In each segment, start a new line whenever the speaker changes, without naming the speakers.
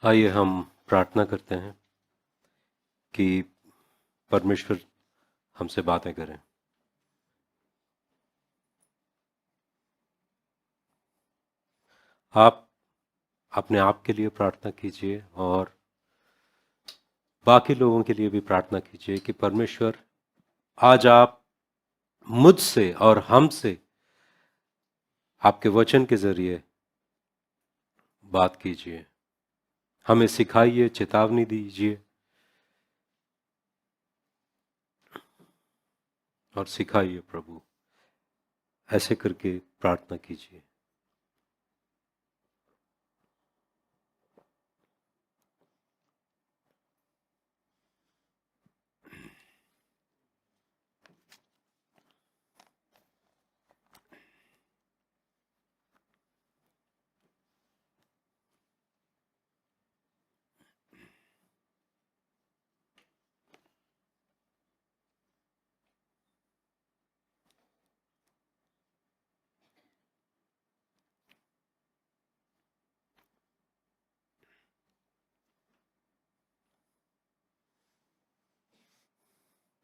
आइए हम प्रार्थना करते हैं कि परमेश्वर हमसे बातें करें। आप अपने आप के लिए प्रार्थना कीजिए और बाकी लोगों के लिए भी प्रार्थना कीजिए कि परमेश्वर आज आप मुझसे और हमसे आपके वचन के जरिए बात कीजिए, हमें सिखाइए, चेतावनी दीजिए और सिखाइए प्रभु। ऐसे करके प्रार्थना कीजिए।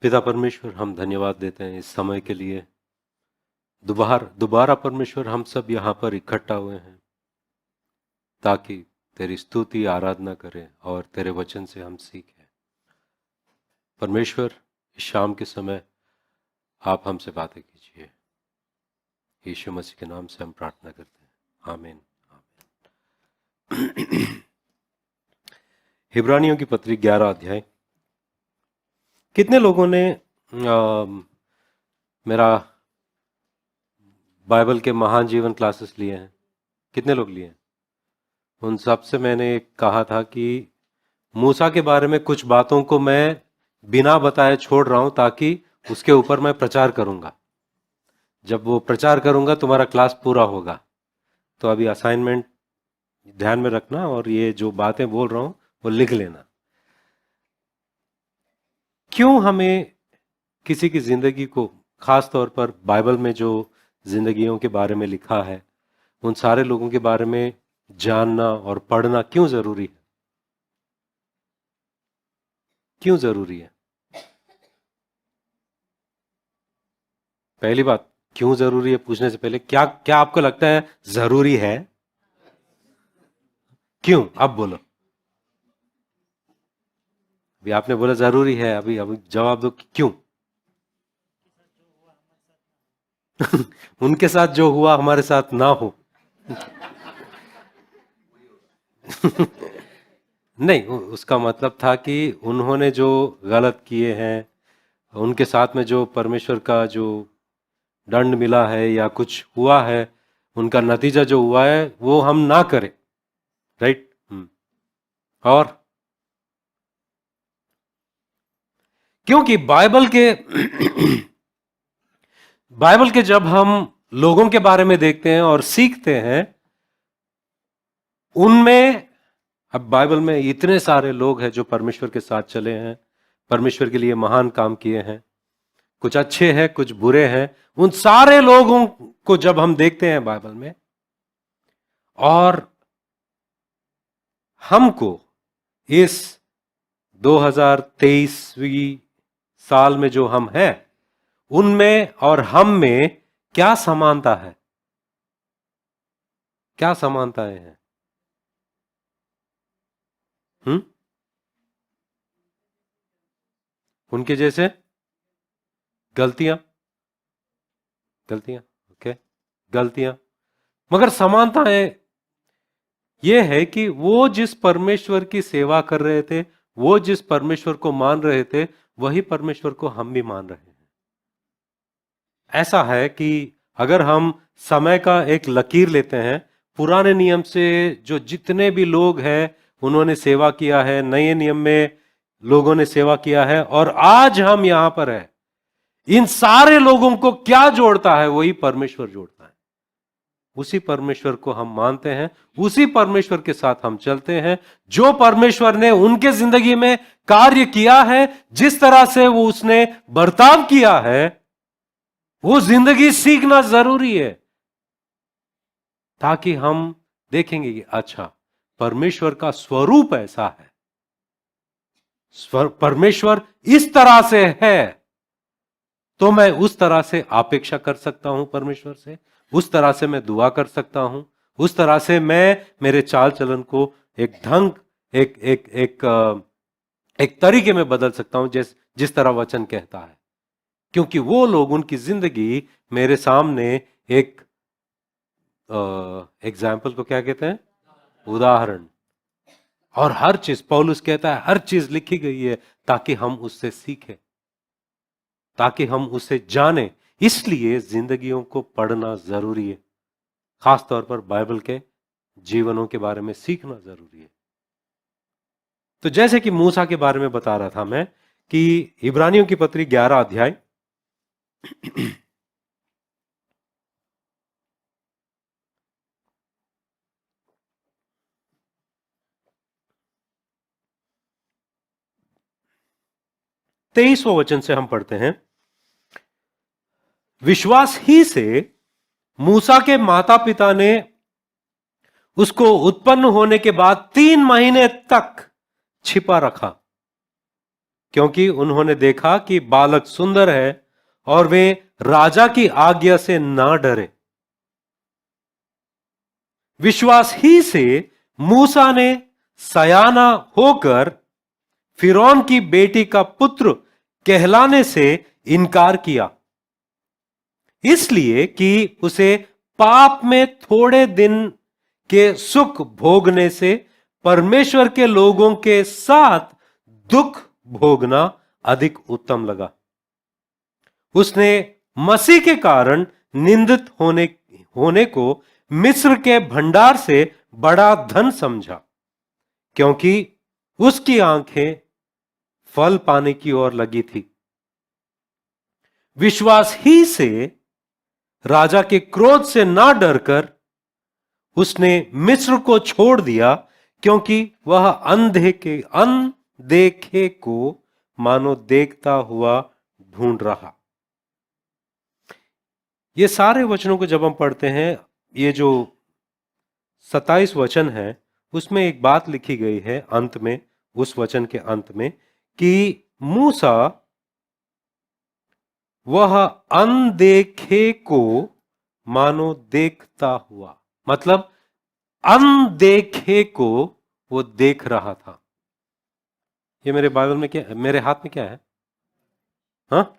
पिता परमेश्वर, हम धन्यवाद देते हैं इस समय के लिए। दोबारा परमेश्वर हम सब यहाँ पर इकट्ठा हुए हैं ताकि तेरी स्तुति आराधना करें और तेरे वचन से हम सीखें। परमेश्वर, इस शाम के समय आप हमसे बातें कीजिए। यीशु मसीह के नाम से हम प्रार्थना करते हैं, आमीन। हिब्रानियों की पत्री 11 अध्याय। कितने लोगों ने मेरा बाइबल के महान जीवन क्लासेस लिए हैं? कितने लोग लिए हैं? उन सब से मैंने कहा था कि मूसा के बारे में कुछ बातों को मैं बिना बताए छोड़ रहा हूं ताकि उसके ऊपर मैं प्रचार करूंगा। जब वो प्रचार करूंगा तुम्हारा क्लास पूरा होगा। तो अभी असाइनमेंट ध्यान में रखना और ये जो बातें बोल रहा हूं वो लिख लेना। क्यों हमें किसी की जिंदगी को, खास तौर पर बाइबल में जो जिंदगियों के बारे में लिखा है, उन सारे लोगों के बारे में जानना और पढ़ना क्यों जरूरी है? क्यों जरूरी है? पहली बात, क्यों जरूरी है पूछने से पहले क्या क्या आपको लगता है जरूरी है? क्यों? अब बोलो। अभी आपने बोला जरूरी है, अभी अभी जवाब दो कि क्यों? उनके साथ जो हुआ हमारे साथ ना हो। नहीं, उसका मतलब था कि उन्होंने जो गलत किए हैं, उनके साथ में जो परमेश्वर का जो दंड मिला है या कुछ हुआ है, उनका नतीजा जो हुआ है वो हम ना करें। राइट। और क्योंकि बाइबल के जब हम लोगों के बारे में देखते हैं और सीखते हैं, उनमें, अब बाइबल में इतने सारे लोग हैं जो परमेश्वर के साथ चले हैं, परमेश्वर के लिए महान काम किए हैं। कुछ अच्छे हैं, कुछ बुरे हैं। उन सारे लोगों को जब हम देखते हैं बाइबल में, और हमको इस 2023वीं साल में जो हम हैं, उनमें और हम में क्या समानता है? क्या समानताएं हैं? उनके जैसे गलतियां, गलतियां, ओके, गलतियां। मगर समानताएं ये है कि वो जिस परमेश्वर की सेवा कर रहे थे, वो जिस परमेश्वर को मान रहे थे, वही परमेश्वर को हम भी मान रहे हैं। ऐसा है कि अगर हम समय का एक लकीर लेते हैं, पुराने नियम से जो जितने भी लोग हैं उन्होंने सेवा किया है, नए नियम में लोगों ने सेवा किया है, और आज हम यहां पर है, इन सारे लोगों को क्या जोड़ता है? वही परमेश्वर जोड़ता है। उसी परमेश्वर को हम मानते हैं, उसी परमेश्वर के साथ हम चलते हैं। जो परमेश्वर ने उनके जिंदगी में कार्य किया है, जिस तरह से वो उसने बर्ताव किया है, वो जिंदगी सीखना जरूरी है, ताकि हम देखेंगे कि अच्छा, परमेश्वर का स्वरूप ऐसा है, परमेश्वर इस तरह से है, तो मैं उस तरह से अपेक्षा कर सकता हूं परमेश्वर से, उस तरह से मैं दुआ कर सकता हूं, उस तरह से मैं मेरे चाल चलन को एक ढंग, एक एक एक एक तरीके में बदल सकता हूं जिस जिस तरह वचन कहता है। क्योंकि वो लोग, उनकी जिंदगी मेरे सामने एक एग्जाम्पल को क्या कहते हैं, उदाहरण। और हर चीज, पौलुस कहता है, हर चीज लिखी गई है ताकि हम उससे सीखें, ताकि हम उसे जाने। इसलिए जिंदगियों को पढ़ना जरूरी है, खास तौर पर बाइबल के जीवनों के बारे में सीखना जरूरी है। तो जैसे कि मूसा के बारे में बता रहा था मैं, कि इब्रानियों की पत्री 11 अध्याय तेईसवां वचन से हम पढ़ते हैं, विश्वास ही से मूसा के माता पिता ने उसको उत्पन्न होने के बाद 3 महीने तक छिपा रखा, क्योंकि उन्होंने देखा कि बालक सुंदर है और वे राजा की आज्ञा से ना डरे। विश्वास ही से मूसा ने सयाना होकर फिरौन की बेटी का पुत्र कहलाने से इनकार किया, इसलिए कि उसे पाप में थोड़े दिन के सुख भोगने से परमेश्वर के लोगों के साथ दुख भोगना अधिक उत्तम लगा। उसने मसीह के कारण निंदित होने को मिस्र के भंडार से बड़ा धन समझा, क्योंकि उसकी आंखें फल पाने की ओर लगी थी। विश्वास ही से राजा के क्रोध से ना डरकर उसने मिस्र को छोड़ दिया, क्योंकि वह अनदेखे को मानो देखता हुआ ढूंढ रहा। ये सारे वचनों को जब हम पढ़ते हैं, ये जो 27 वचन है, उसमें एक बात लिखी गई है अंत में, उस वचन के अंत में, कि मूसा वह अनदेखे को मानो देखता हुआ, मतलब अनदेखे को वो देख रहा था। ये मेरे बाइबल में क्या, मेरे हाथ में क्या है? हाँ,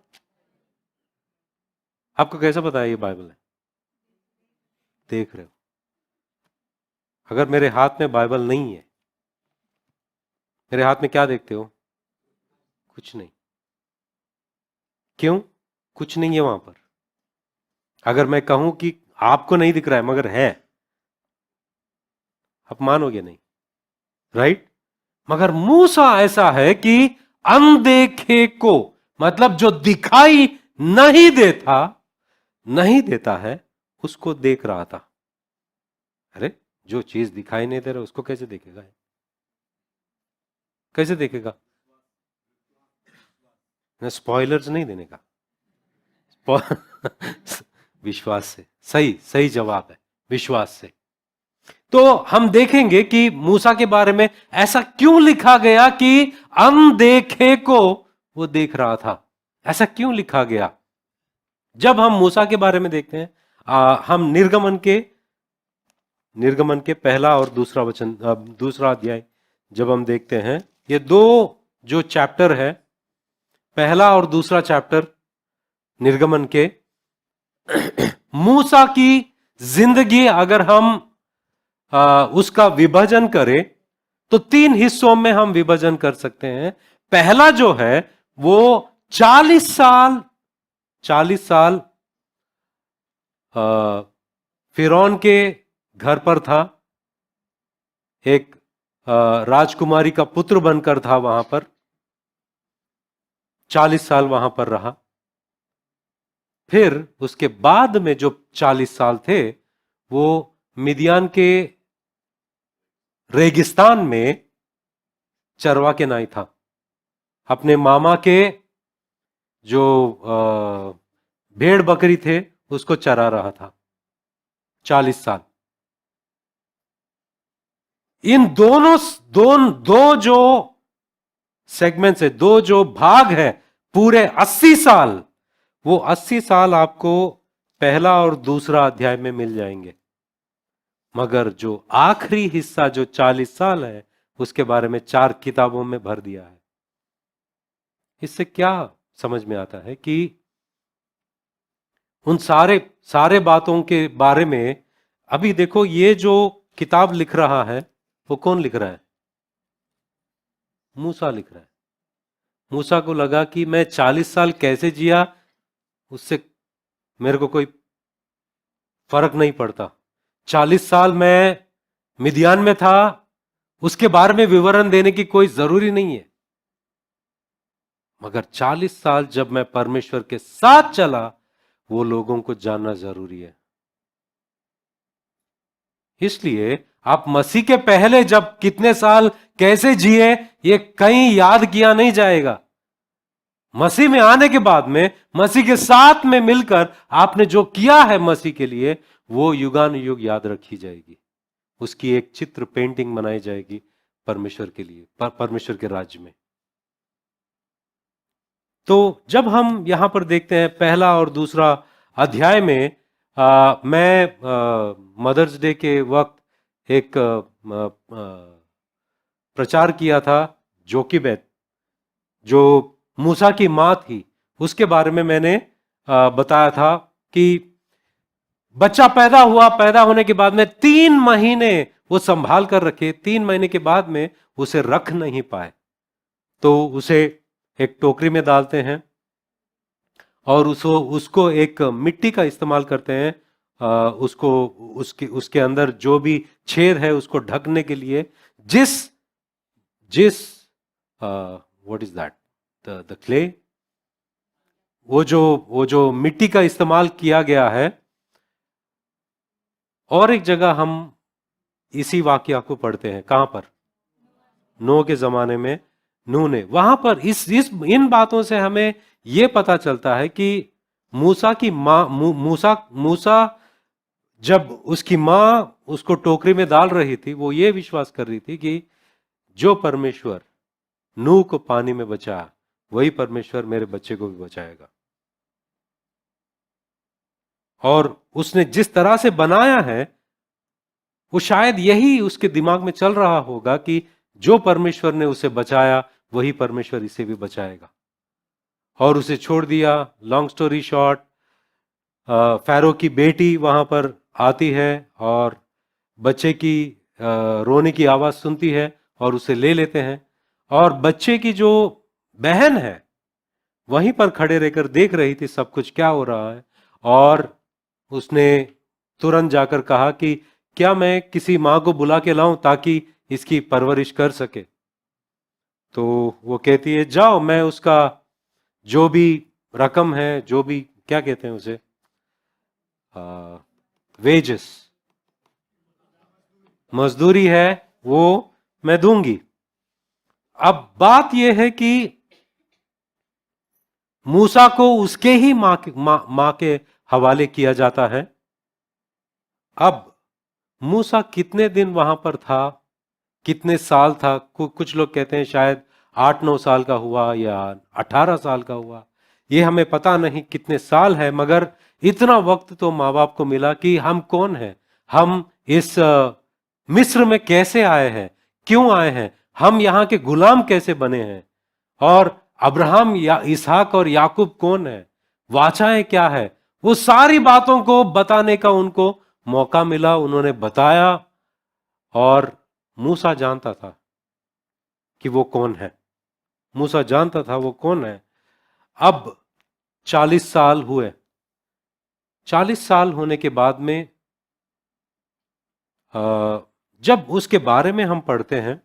आपको कैसा पता है ये बाइबल है? देख रहे हो? अगर मेरे हाथ में बाइबल नहीं है, मेरे हाथ में क्या देखते हो? कुछ नहीं। क्यों कुछ नहीं है वहां पर? अगर मैं कहूं कि आपको नहीं दिख रहा है मगर है, आप मानोगे नहीं, राइट? मगर मूसा ऐसा है कि अनदेखे को, मतलब जो दिखाई नहीं देता है, उसको देख रहा था। अरे, जो चीज दिखाई नहीं दे रहा उसको कैसे देखेगा? कैसे देखेगा? स्पॉयलर्स नहीं देने का, विश्वास से। सही सही जवाब है, विश्वास से। तो हम देखेंगे कि मूसा के बारे में ऐसा क्यों लिखा गया कि अनदेखे को वो देख रहा था। ऐसा क्यों लिखा गया? जब हम मूसा के बारे में देखते हैं, हम निर्गमन के पहला और दूसरा वचन, दूसरा अध्याय जब हम देखते हैं, ये दो जो चैप्टर है, पहला और दूसरा चैप्टर निर्गमन के, मूसा की जिंदगी अगर हम उसका विभाजन करें तो 3 हिस्सों में हम विभाजन कर सकते हैं। पहला जो है वो 40 साल फिरौन के घर पर था, एक राजकुमारी का पुत्र बनकर था वहां पर, 40 साल वहां पर रहा। फिर उसके बाद में जो 40 साल थे, वो मिदियान के रेगिस्तान में चरवा के नाई था, अपने मामा के जो भेड़ बकरी थे उसको चरा रहा था 40 साल। इन दोनों दो जो सेगमेंट्स है, दो जो भाग है, पूरे 80 साल, वो 80 साल आपको पहला और दूसरा अध्याय में मिल जाएंगे। मगर जो आखिरी हिस्सा जो 40 साल है, उसके बारे में 4 किताबों में भर दिया है। इससे क्या समझ में आता है कि उन सारे सारे बातों के बारे में अभी देखो, ये जो किताब लिख रहा है वो कौन लिख रहा है? मूसा लिख रहा है। मूसा को लगा कि मैं 40 साल कैसे जिया उससे मेरे को कोई फर्क नहीं पड़ता। 40 साल मैं मिदियान में था, उसके बारे में विवरण देने की कोई जरूरी नहीं है। मगर 40 साल जब मैं परमेश्वर के साथ चला, वो लोगों को जानना जरूरी है। इसलिए आप मसीह के पहले जब कितने साल कैसे जिए, ये कहीं याद किया नहीं जाएगा। मसीह में आने के बाद में, मसीह के साथ में मिलकर आपने जो किया है मसीह के लिए, वो युगानुयुग याद रखी जाएगी। उसकी एक चित्र पेंटिंग बनाई जाएगी परमेश्वर के लिए, परमेश्वर के राज्य में। तो जब हम यहां पर देखते हैं पहला और दूसरा अध्याय में, मैं मदर्स डे के वक्त एक प्रचार किया था, जोकिबेत, जो मूसा की मां थी, उसके बारे में मैंने बताया था कि बच्चा पैदा हुआ, पैदा होने के बाद में 3 महीने वो संभाल कर रखे, 3 महीने के बाद में उसे रख नहीं पाए, तो उसे एक टोकरी में डालते हैं और उसको एक मिट्टी का इस्तेमाल करते हैं, उसको उसके अंदर जो भी छेद है उसको ढकने के लिए, जिस जिस what is that, the clay, वो जो मिट्टी का इस्तेमाल किया गया है। और एक जगह हम इसी वाकया को पढ़ते हैं, कहां पर? नूह के जमाने में नूह ने, वहां पर इस इन बातों से हमें यह पता चलता है कि मूसा की मां, मूसा मूसा जब उसकी मां उसको टोकरी में डाल रही थी, वो ये विश्वास कर रही थी कि जो परमेश्वर नूह को पानी में बचाया, वही परमेश्वर मेरे बच्चे को भी बचाएगा। और उसने जिस तरह से बनाया है, वो शायद यही उसके दिमाग में चल रहा होगा कि जो परमेश्वर ने उसे बचाया, वही परमेश्वर इसे भी बचाएगा। और उसे छोड़ दिया। लॉन्ग स्टोरी शॉर्ट, फैरो की बेटी वहां पर आती है और बच्चे की रोने की आवाज सुनती है और उसे ले लेते हैं। और बच्चे की जो बहन है वहीं पर खड़े रहकर देख रही थी सब कुछ क्या हो रहा है, और उसने तुरंत जाकर कहा कि क्या मैं किसी मां को बुला के लाऊं ताकि इसकी परवरिश कर सके? तो वो कहती है जाओ, मैं उसका जो भी रकम है, जो भी क्या कहते हैं उसे, वेजेस, मजदूरी है, वो मैं दूंगी। अब बात यह है कि मूसा को उसके ही मां के हवाले किया जाता है। अब मूसा कितने दिन वहां पर था, कितने साल था? कुछ लोग कहते हैं शायद 8-9 साल का हुआ या 18 साल का हुआ, ये हमें पता नहीं कितने साल है। मगर इतना वक्त तो माँ बाप को मिला कि हम कौन हैं, हम इस मिस्र में कैसे आए हैं, क्यों आए हैं, हम यहाँ के गुलाम कैसे बने हैं, और अब्राहम या इसहाक और याकूब कौन है, वाचाएं क्या है, वो सारी बातों को बताने का उनको मौका मिला। उन्होंने बताया और मूसा जानता था कि वो कौन है, मूसा जानता था वो कौन है। अब 40 साल हुए। 40 साल होने के बाद में जब उसके बारे में हम पढ़ते हैं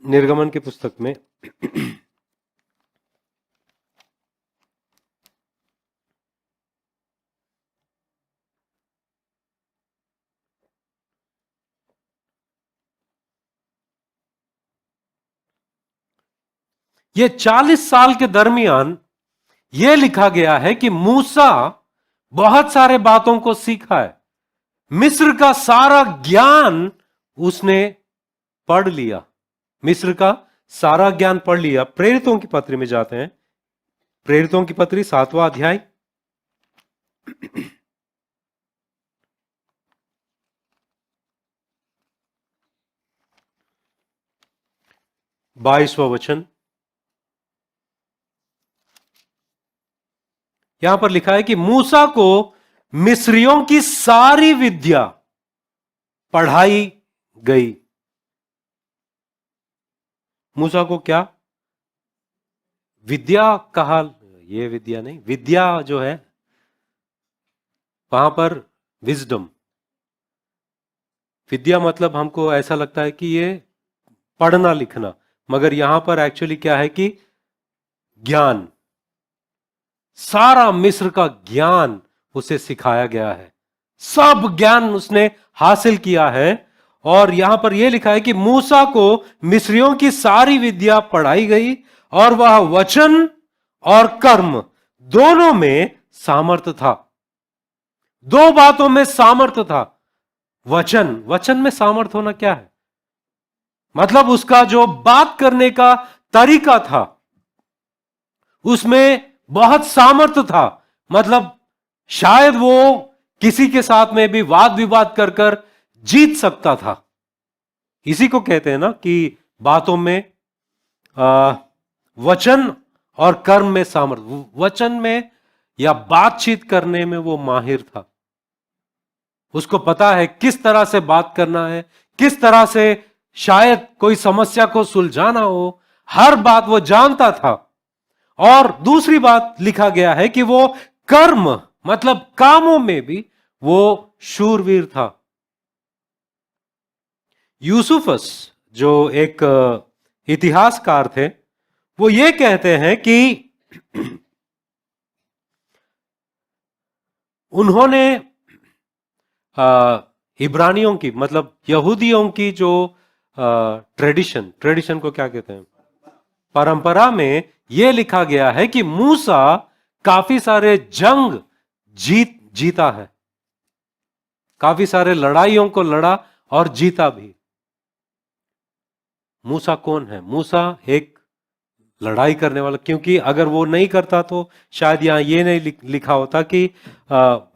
निर्गमन की पुस्तक में, ये 40 साल के दरमियान यह लिखा गया है कि मूसा बहुत सारे बातों को सीखा है। मिस्र का सारा ज्ञान उसने पढ़ लिया। मिस्र का सारा ज्ञान पढ़ लिया। प्रेरितों की पत्री में जाते हैं, प्रेरितों की पत्री 7वां अध्याय, 22वां वचन। यहां पर लिखा है कि मूसा को मिस्रियों की सारी विद्या पढ़ाई गई। मूसा को क्या विद्या कहा? ये विद्या नहीं, विद्या जो है वहां पर विजडम। विद्या मतलब हमको ऐसा लगता है कि ये पढ़ना लिखना, मगर यहां पर एक्चुअली क्या है कि ज्ञान, सारा मिस्र का ज्ञान उसे सिखाया गया है, सब ज्ञान उसने हासिल किया है। और यहां पर यह लिखा है कि मूसा को मिस्रियों की सारी विद्या पढ़ाई गई और वह वचन और कर्म दोनों में सामर्थ्य था। दो बातों में सामर्थ्य था। वचन, वचन में सामर्थ्य होना क्या है? मतलब उसका जो बात करने का तरीका था उसमें बहुत सामर्थ्य था। मतलब शायद वो किसी के साथ में भी वाद विवाद कर कर जीत सकता था। इसी को कहते हैं ना कि बातों में वचन और कर्म में सामर्थ्य। वचन में या बातचीत करने में वो माहिर था। उसको पता है किस तरह से बात करना है, किस तरह से शायद कोई समस्या को सुलझाना हो, हर बात वो जानता था। और दूसरी बात लिखा गया है कि वो कर्म मतलब कामों में भी वो शूरवीर था। यूसुफस जो एक इतिहासकार थे, वो ये कहते हैं कि उन्होंने इब्रानियों की मतलब यहूदियों की जो ट्रेडिशन, ट्रेडिशन को क्या कहते हैं, परंपरा में यह लिखा गया है कि मूसा काफी सारे जंग जीता है, काफी सारे लड़ाइयों को लड़ा और जीता भी। मूसा कौन है? मूसा एक लड़ाई करने वाला, क्योंकि अगर वो नहीं करता तो शायद यहां ये नहीं लिखा होता कि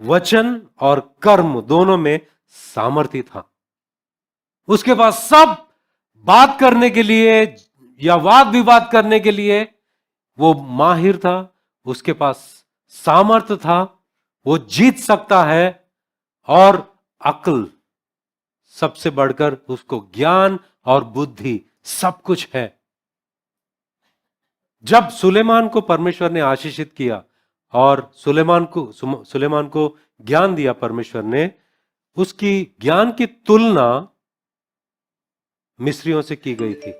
वचन और कर्म दोनों में सामर्थ्य था। उसके पास सब बात करने के लिए या वाद विवाद करने के लिए वो माहिर था। उसके पास सामर्थ्य था, वो जीत सकता है। और अक्ल, सबसे बढ़कर उसको ज्ञान और बुद्धि सब कुछ है। जब सुलेमान को परमेश्वर ने आशीषित किया और सुलेमान को ज्ञान दिया परमेश्वर ने, उसकी ज्ञान की तुलना मिस्रियों से की गई थी।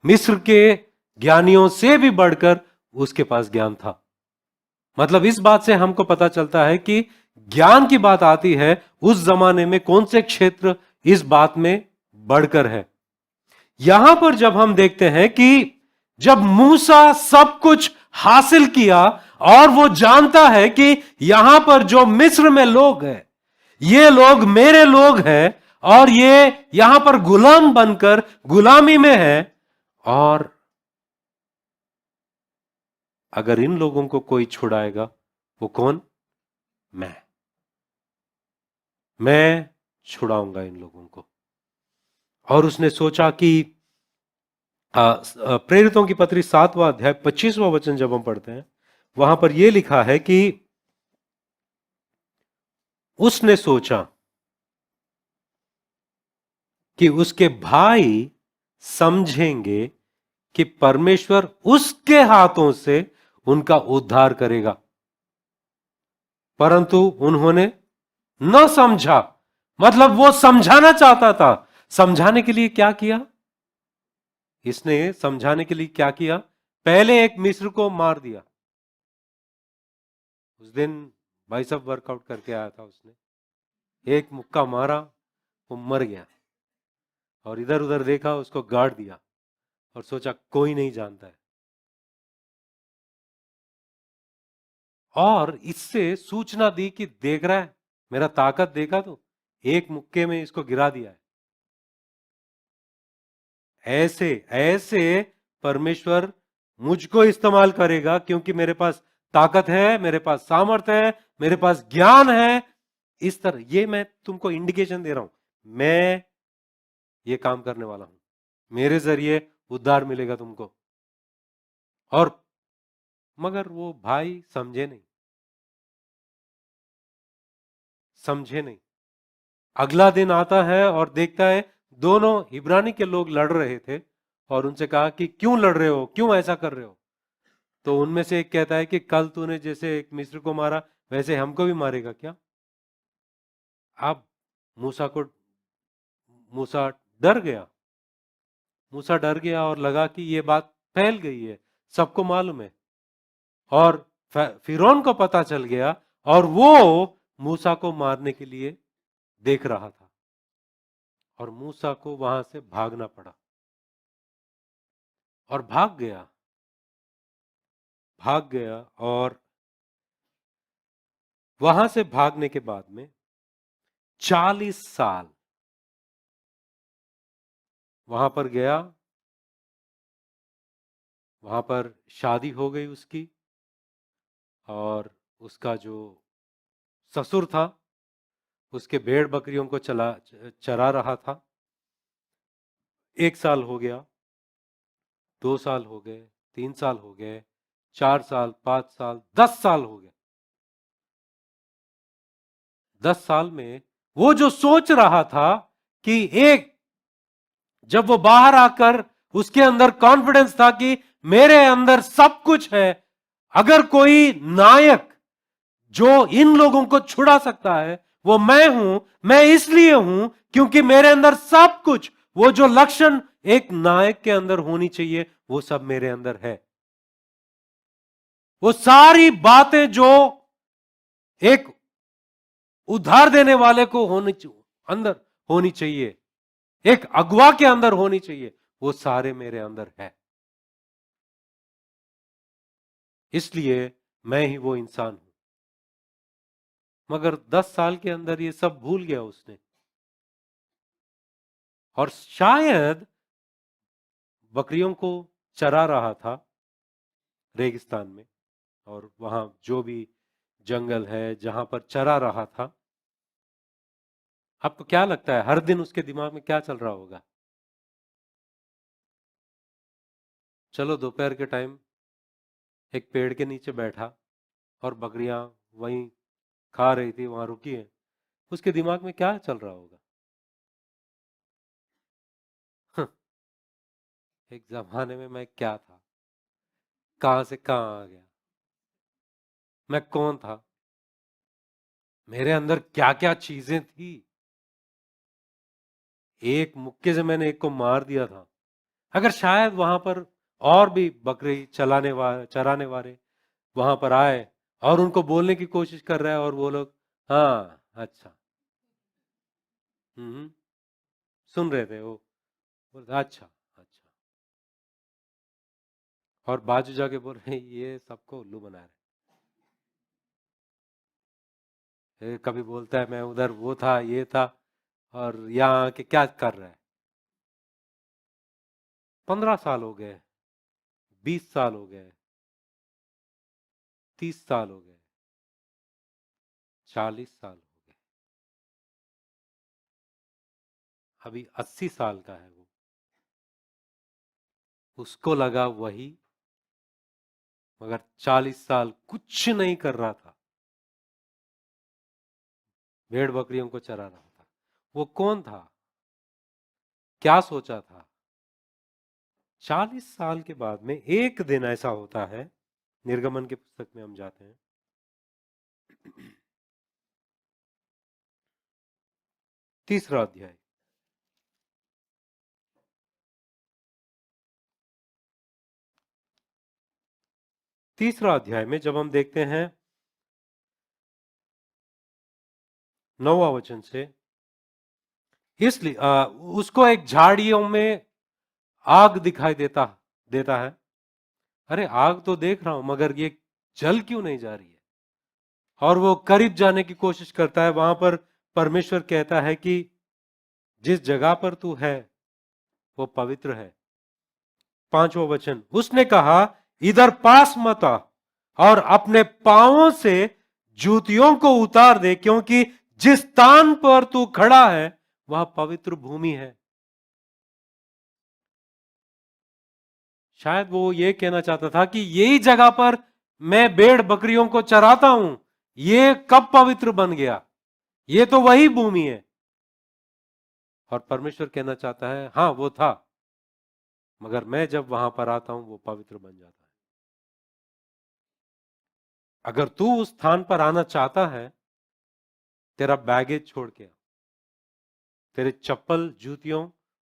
मिस्र के ज्ञानियों से भी बढ़कर उसके पास ज्ञान था। मतलब इस बात से हमको पता चलता है कि ज्ञान की बात आती है उस जमाने में कौन से क्षेत्र इस बात में बढ़कर है। यहां पर जब हम देखते हैं कि जब मूसा सब कुछ हासिल किया और वो जानता है कि यहां पर जो मिस्र में लोग हैं, ये लोग मेरे लोग हैं और ये यहां पर गुलाम बनकर गुलामी में है, और अगर इन लोगों को कोई छुड़ाएगा वो कौन? मैं छुड़ाऊंगा इन लोगों को। और उसने सोचा कि प्रेरितों की पत्री 7वां अध्याय 25वां वचन जब हम पढ़ते हैं, वहां पर यह लिखा है कि उसने सोचा कि उसके भाई समझेंगे कि परमेश्वर उसके हाथों से उनका उद्धार करेगा, परंतु उन्होंने न समझा। मतलब वो समझाना चाहता था। समझाने के लिए क्या किया इसने? समझाने के लिए क्या किया? पहले एक मिस्र को मार दिया। उस दिन भाई साहब वर्कआउट करके आया था, उसने एक मुक्का मारा, वो मर गया। और इधर उधर देखा, उसको गाड़ दिया और सोचा कोई नहीं जानता है। और इससे सूचना दी कि देख रहा है, मेरा ताकत देखा तो एक मुक्के में इसको गिरा दिया है। ऐसे ऐसे परमेश्वर मुझको इस्तेमाल करेगा, क्योंकि मेरे पास ताकत है, मेरे पास सामर्थ्य है, मेरे पास ज्ञान है। इस तरह ये मैं तुमको इंडिकेशन दे रहा हूं, मैं ये काम करने वाला हूं, मेरे जरिए उद्धार मिलेगा तुमको। और मगर वो भाई समझे नहीं, समझे नहीं। अगला दिन आता है और देखता है दोनों इब्रानी के लोग लड़ रहे थे, और उनसे कहा कि क्यों लड़ रहे हो, क्यों ऐसा कर रहे हो। तो उनमें से एक कहता है कि कल तूने जैसे एक मिस्र को मारा वैसे हमको भी मारेगा क्या। अब मूसा को मूसा डर गया, मूसा डर गया और लगा कि ये बात फैल गई है, सबको मालूम है। और फिरौन को पता चल गया, और वो मूसा को मारने के लिए देख रहा था, और मूसा को वहां से भागना पड़ा, और भाग गया, भाग गया। और वहां से भागने के बाद में 40 साल वहां पर गया, वहां पर शादी हो गई उसकी, और उसका जो ससुर था उसके भेड़ बकरियों को चरा रहा था। 1 साल हो गया, 2 साल हो गए, 3 साल हो गए, 4 साल, 5 साल, 10 साल हो गए। 10 साल में वो जो सोच रहा था कि एक, जब वो बाहर आकर उसके अंदर कॉन्फिडेंस था कि मेरे अंदर सब कुछ है, अगर कोई नायक जो इन लोगों को छुड़ा सकता है वो मैं हूं, मैं इसलिए हूं क्योंकि मेरे अंदर सब कुछ, वो जो लक्षण एक नायक के अंदर होनी चाहिए वो सब मेरे अंदर है। वो सारी बातें जो एक उद्धार देने वाले को अंदर होनी चाहिए, एक अगुवा के अंदर होनी चाहिए, वो सारे मेरे अंदर है। इसलिए मैं ही वो इंसान हूं। मगर 10 साल के अंदर ये सब भूल गया उसने, और शायद बकरियों को चरा रहा था रेगिस्तान में, और वहां जो भी जंगल है जहां पर चरा रहा था। आपको क्या लगता है हर दिन उसके दिमाग में क्या चल रहा होगा? चलो दोपहर के टाइम एक पेड़ के नीचे बैठा, और बकरियां वहीं खा रही थी, वहां रुकी है, उसके दिमाग में क्या चल रहा होगा? एक जमाने में मैं क्या था, कहां से कहां आ गया, मैं कौन था, मेरे अंदर क्या क्या चीजें थी। एक मुक्के से मैंने एक को मार दिया था। अगर शायद वहां पर और भी बकरी चराने वाले वहां पर आए और उनको बोलने की कोशिश कर रहा है, और वो लोग हाँ अच्छा, हम्म, सुन रहे थे, वो बोलते अच्छा अच्छा, और बाजू जाके बोल रहे हैं, ये सबको उल्लू बना रहे हैं। कभी बोलता है मैं उधर वो था ये था, और यहाँ के क्या कर रहा है। 15 साल हो गए, 20 साल हो गए, 30 साल हो गए, 40 साल हो गए, अभी 80 साल का है वो। उसको लगा वही, मगर 40 साल कुछ नहीं कर रहा था, भेड़ बकरियों को चरा रहा था। वो कौन था, क्या सोचा था? 40 साल के बाद में एक दिन ऐसा होता है, निर्गमन के पुस्तक में हम जाते हैं, तीसरा अध्याय। तीसरा अध्याय में जब हम देखते हैं 9वां वचन से, इसलिए उसको एक झाड़ियों में आग दिखाई देता देता है। अरे आग तो देख रहा हूं, मगर ये जल क्यों नहीं जा रही है? और वो करीब जाने की कोशिश करता है, वहां पर परमेश्वर कहता है कि जिस जगह पर तू है वो पवित्र है। 5वां वचन, उसने कहा इधर पास मत आ और अपने पांवों से जूतियों को उतार दे, क्योंकि जिस स्थान पर तू खड़ा है वह पवित्र भूमि है। शायद वो ये कहना चाहता था कि यही जगह पर मैं भेड़ बकरियों को चराता हूं, ये कब पवित्र बन गया? ये तो वही भूमि है। और परमेश्वर कहना चाहता है हां वो था, मगर मैं जब वहां पर आता हूं वो पवित्र बन जाता है। अगर तू उस स्थान पर आना चाहता है, तेरा बैगेज छोड़ के आ, तेरे चप्पल जूतियों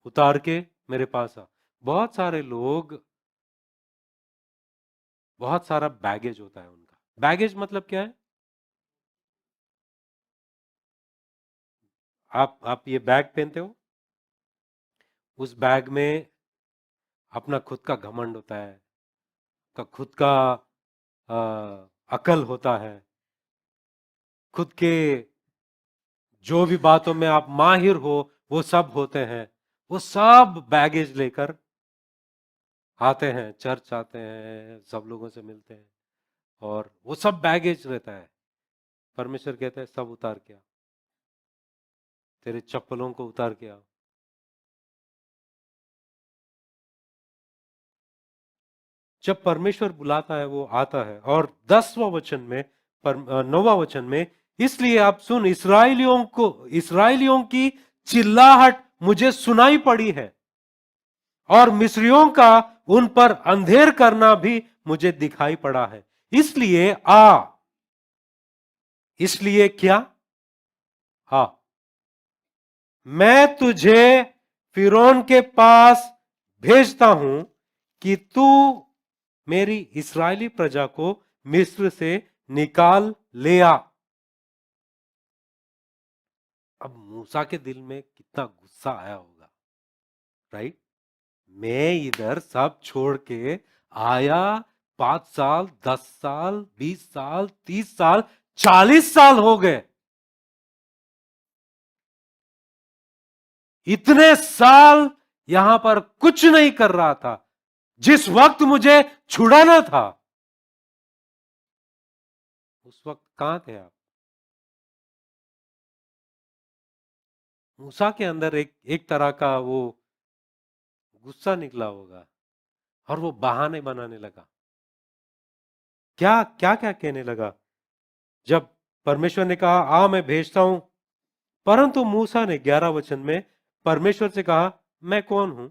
उतार के मेरे पास आ। बहुत सारे लोग, बहुत सारा बैगेज होता है उनका। बैगेज मतलब क्या है? आप ये बैग पहनते हो, उस बैग में अपना खुद का घमंड होता है, का खुद का अकल होता है, खुद के जो भी बातों में आप माहिर हो वो सब होते हैं। वो सब बैगेज लेकर आते हैं, चर्च आते हैं, सब लोगों से मिलते हैं, और वो सब बैगेज रहता है। परमेश्वर कहता है सब उतार के आ, तेरे चप्पलों को उतार के आ। जब परमेश्वर बुलाता है वो आता है। और 10वां वचन में, 9वां वचन में, इसलिए आप सुन, इसराइलियों की चिल्लाहट मुझे सुनाई पड़ी है और मिस्रियों का उन पर अंधेर करना भी मुझे दिखाई पड़ा है। इसलिए आ, इसलिए क्या? हाँ, मैं तुझे फिरौन के पास भेजता हूं कि तू मेरी इस्राएली प्रजा को मिस्र से निकाल ले आ। अब मूसा के दिल में कितना गुस्सा आया होगा, राइट? मैं इधर सब छोड़ के आया, 5 साल, 10 साल, 20 साल, 30 साल, 40 साल हो गए, इतने साल यहां पर कुछ नहीं कर रहा था। जिस वक्त मुझे छुड़ाना था उस वक्त कहां थे आप? मूसा के अंदर एक तरह का वो गुस्सा निकला होगा, और वो बहाने बनाने लगा। क्या क्या क्या कहने लगा? जब परमेश्वर ने कहा आ मैं भेजता हूं, परंतु मूसा ने 11 वचन में परमेश्वर से कहा मैं कौन हूं?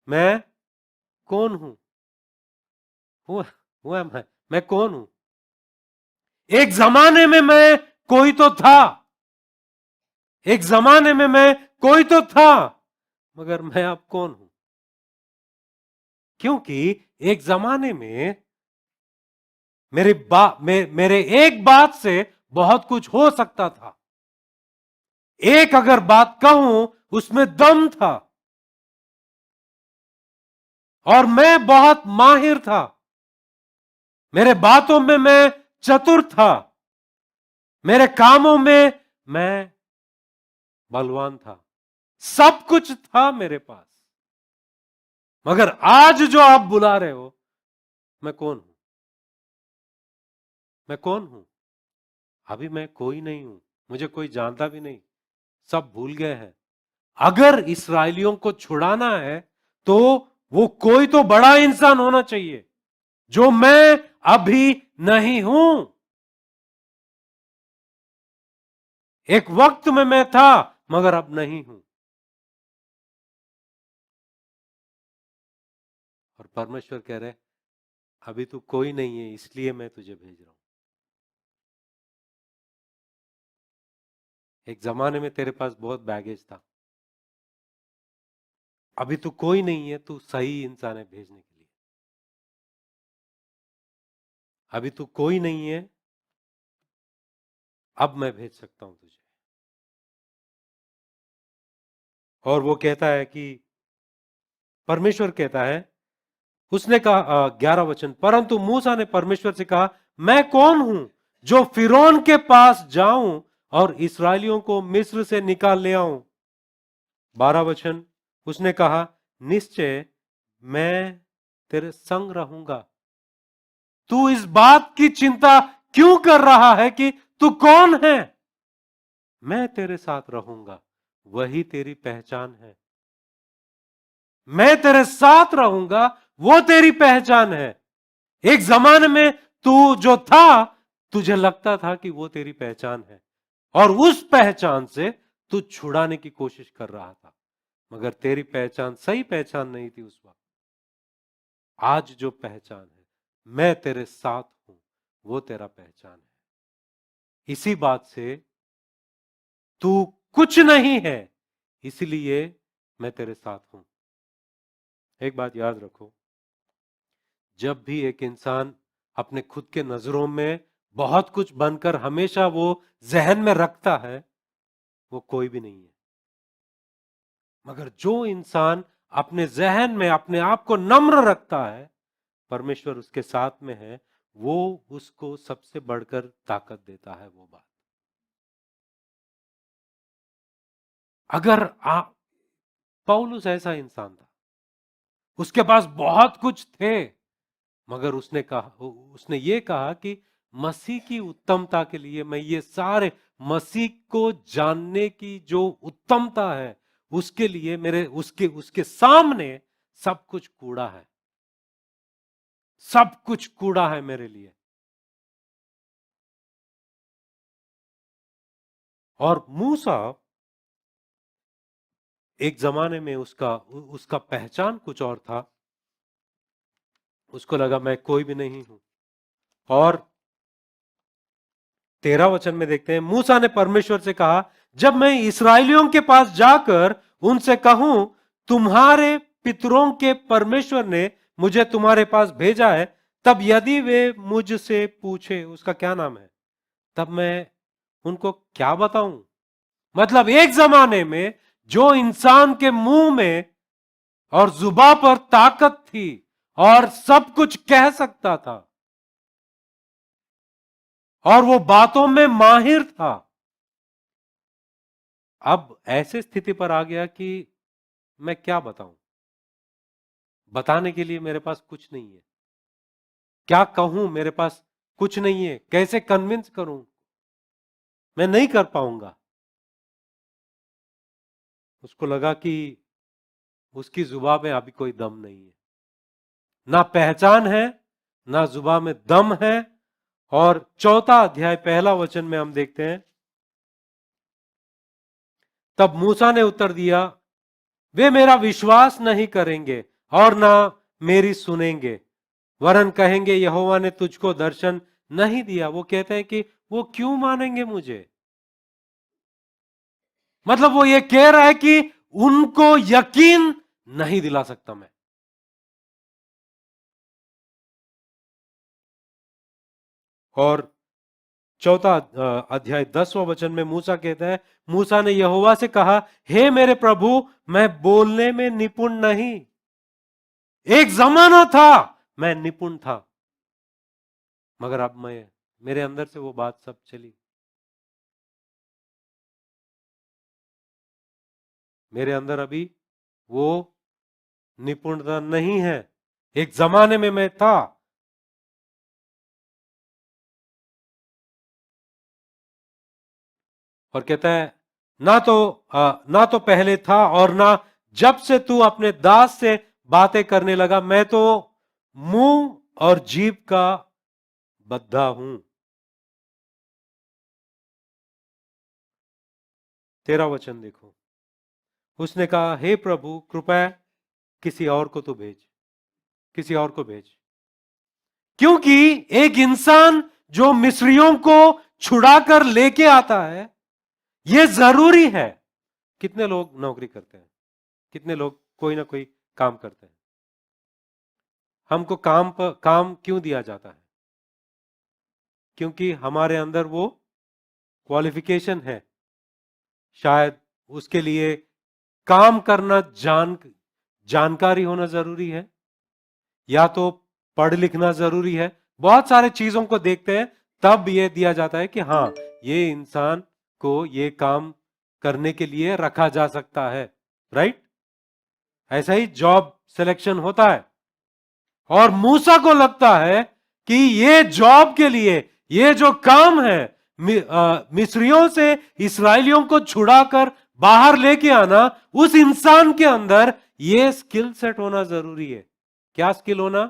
मैं कौन हूं? हुआ मैं कौन हूं? एक जमाने में मैं कोई तो था, एक जमाने में मैं कोई तो था, मगर मैं अब कौन हूं? क्योंकि एक जमाने में मेरे एक बात से बहुत कुछ हो सकता था। एक अगर बात कहूं उसमें दम था, और मैं बहुत माहिर था, मेरे बातों में मैं चतुर था, मेरे कामों में मैं बलवान था, सब कुछ था मेरे पास। मगर आज जो आप बुला रहे हो, मैं कौन हूं? मैं कौन हूं? अभी मैं कोई नहीं हूं, मुझे कोई जानता भी नहीं, सब भूल गए हैं। अगर इस्राएलियों को छुड़ाना है तो वो कोई तो बड़ा इंसान होना चाहिए, जो मैं अभी नहीं हूं। एक वक्त में मैं था, मगर अब नहीं हूं। और परमेश्वर कह रहे अभी तू कोई नहीं है, इसलिए मैं तुझे भेज रहा हूं। एक जमाने में तेरे पास बहुत बैगेज था, अभी तू कोई नहीं है, तू सही इंसान है भेजने के लिए। अभी तू कोई नहीं है, अब मैं भेज सकता हूं तुझे। और वो कहता है कि परमेश्वर कहता है, उसने कहा 11 वचन, परंतु मूसा ने परमेश्वर से कहा मैं कौन हूं जो फिरौन के पास जाऊं और इस्राएलियों को मिस्र से निकाल ले आऊं। 12 वचन, उसने कहा, निश्चय मैं तेरे संग रहूंगा। तू इस बात की चिंता क्यों कर रहा है कि तू कौन है? मैं तेरे साथ रहूंगा, वही तेरी पहचान है। मैं तेरे साथ रहूंगा, वो तेरी पहचान है। एक जमाने में तू जो था, तुझे लगता था कि वो तेरी पहचान है, और उस पहचान से तू छुड़ाने की कोशिश कर रहा था, मगर तेरी पहचान सही पहचान नहीं थी उस वक्त। आज जो पहचान है, मैं तेरे साथ हूं, वो तेरा पहचान है। इसी बात से तू कुछ नहीं है, इसलिए मैं तेरे साथ हूं। एक बात याद रखो, जब भी एक इंसान अपने खुद के नजरों में बहुत कुछ बनकर हमेशा वो जहन में रखता है, वो कोई भी नहीं है। मगर जो इंसान अपने जहन में अपने आप को नम्र रखता है, परमेश्वर उसके साथ में है, वो उसको सबसे बढ़कर ताकत देता है। वो बात, अगर आप, पौलुस ऐसा इंसान था, उसके पास बहुत कुछ थे, मगर उसने ये कहा कि मसीह की उत्तमता के लिए मैं ये सारे, मसीह को जानने की जो उत्तमता है, उसके लिए मेरे उसके उसके सामने सब कुछ कूड़ा है, सब कुछ कूड़ा है मेरे लिए। और मूसा, एक जमाने में उसका उसका पहचान कुछ और था। उसको लगा मैं कोई भी नहीं हूं। और 13 वचन में देखते हैं, मूसा ने परमेश्वर से कहा, जब मैं इस्राएलियों के पास जाकर उनसे कहूं, तुम्हारे पितरों के परमेश्वर ने मुझे तुम्हारे पास भेजा है, तब यदि वे मुझसे पूछे उसका क्या नाम है, तब मैं उनको क्या बताऊं? मतलब एक जमाने में जो इंसान के मुंह में और जुबा पर ताकत थी और सब कुछ कह सकता था और वो बातों में माहिर था, अब ऐसे स्थिति पर आ गया कि मैं क्या बताऊं? बताने के लिए मेरे पास कुछ नहीं है। क्या कहूं? मेरे पास कुछ नहीं है। कैसे कन्विंस करूं? मैं नहीं कर पाऊंगा। उसको लगा कि उसकी जुबान में अभी कोई दम नहीं है, ना पहचान है, ना जुबान में दम है। और चौथा अध्याय पहला वचन में हम देखते हैं, तब मूसा ने उत्तर दिया, वे मेरा विश्वास नहीं करेंगे और ना मेरी सुनेंगे, वरन कहेंगे यहोवा ने तुझको दर्शन नहीं दिया। वो कहते हैं कि वो क्यों मानेंगे मुझे? मतलब वो ये कह रहा है कि उनको यकीन नहीं दिला सकता मैं। और चौथा अध्याय 10वां वचन में मूसा कहता है, मूसा ने यहोवा से कहा, हे मेरे प्रभु, मैं बोलने में निपुण नहीं। एक जमाना था मैं निपुण था, मगर अब मैं, मेरे अंदर से वो बात सब चली। मेरे अंदर अभी वो निपुणता नहीं है। एक जमाने में मैं था। और कहता है, ना तो पहले था और ना जब से तू अपने दास से बातें करने लगा, मैं तो मुंह और जीभ का बद्धा हूं। 13 वचन देखो, उसने कहा, हे प्रभु, कृपया किसी और को तो भेज, किसी और को भेज, क्योंकि एक इंसान जो मिस्रियों को छुड़ाकर लेके आता है, यह जरूरी है। कितने लोग नौकरी करते हैं, कितने लोग कोई ना कोई काम करते हैं। हमको काम पर काम क्यों दिया जाता है? क्योंकि हमारे अंदर वो क्वालिफिकेशन है। शायद उसके लिए काम करना जानकारी होना जरूरी है, या तो पढ़ लिखना जरूरी है। बहुत सारे चीजों को देखते हैं, तब ये दिया जाता है कि हाँ, ये इंसान को ये काम करने के लिए रखा जा सकता है, राइट। ऐसा ही जॉब सिलेक्शन होता है। और मूसा को लगता है कि ये जॉब के लिए, ये जो काम है, मिस्रियों से इसराइलियों को छुड़ाकर बाहर लेके आना, उस इंसान के अंदर ये स्किल सेट होना जरूरी है। क्या स्किल होना?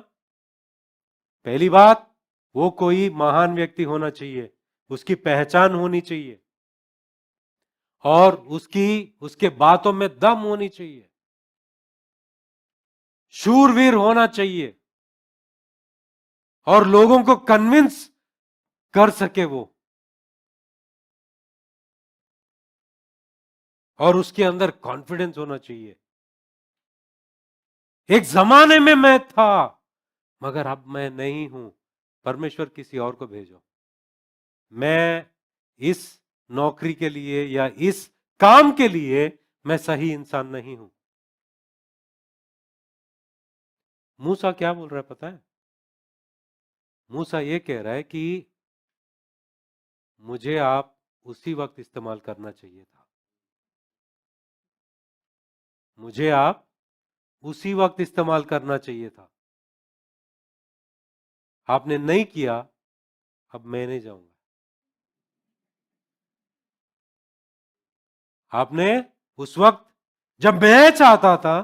पहली बात, वो कोई महान व्यक्ति होना चाहिए, उसकी पहचान होनी चाहिए, और उसके बातों में दम होनी चाहिए, शूरवीर होना चाहिए, और लोगों को कन्विंस कर सके वो, और उसके अंदर कॉन्फिडेंस होना चाहिए। एक जमाने में मैं था, मगर अब मैं नहीं हूं, परमेश्वर किसी और को भेजो। मैं इस नौकरी के लिए या इस काम के लिए मैं सही इंसान नहीं हूं। मूसा क्या बोल रहा है पता है? मूसा ये कह रहा है कि मुझे आप उसी वक्त इस्तेमाल करना चाहिए था, मुझे आप उसी वक्त इस्तेमाल करना चाहिए था, आपने नहीं किया, अब मैं नहीं जाऊंगा। आपने उस वक्त जब मैं चाहता था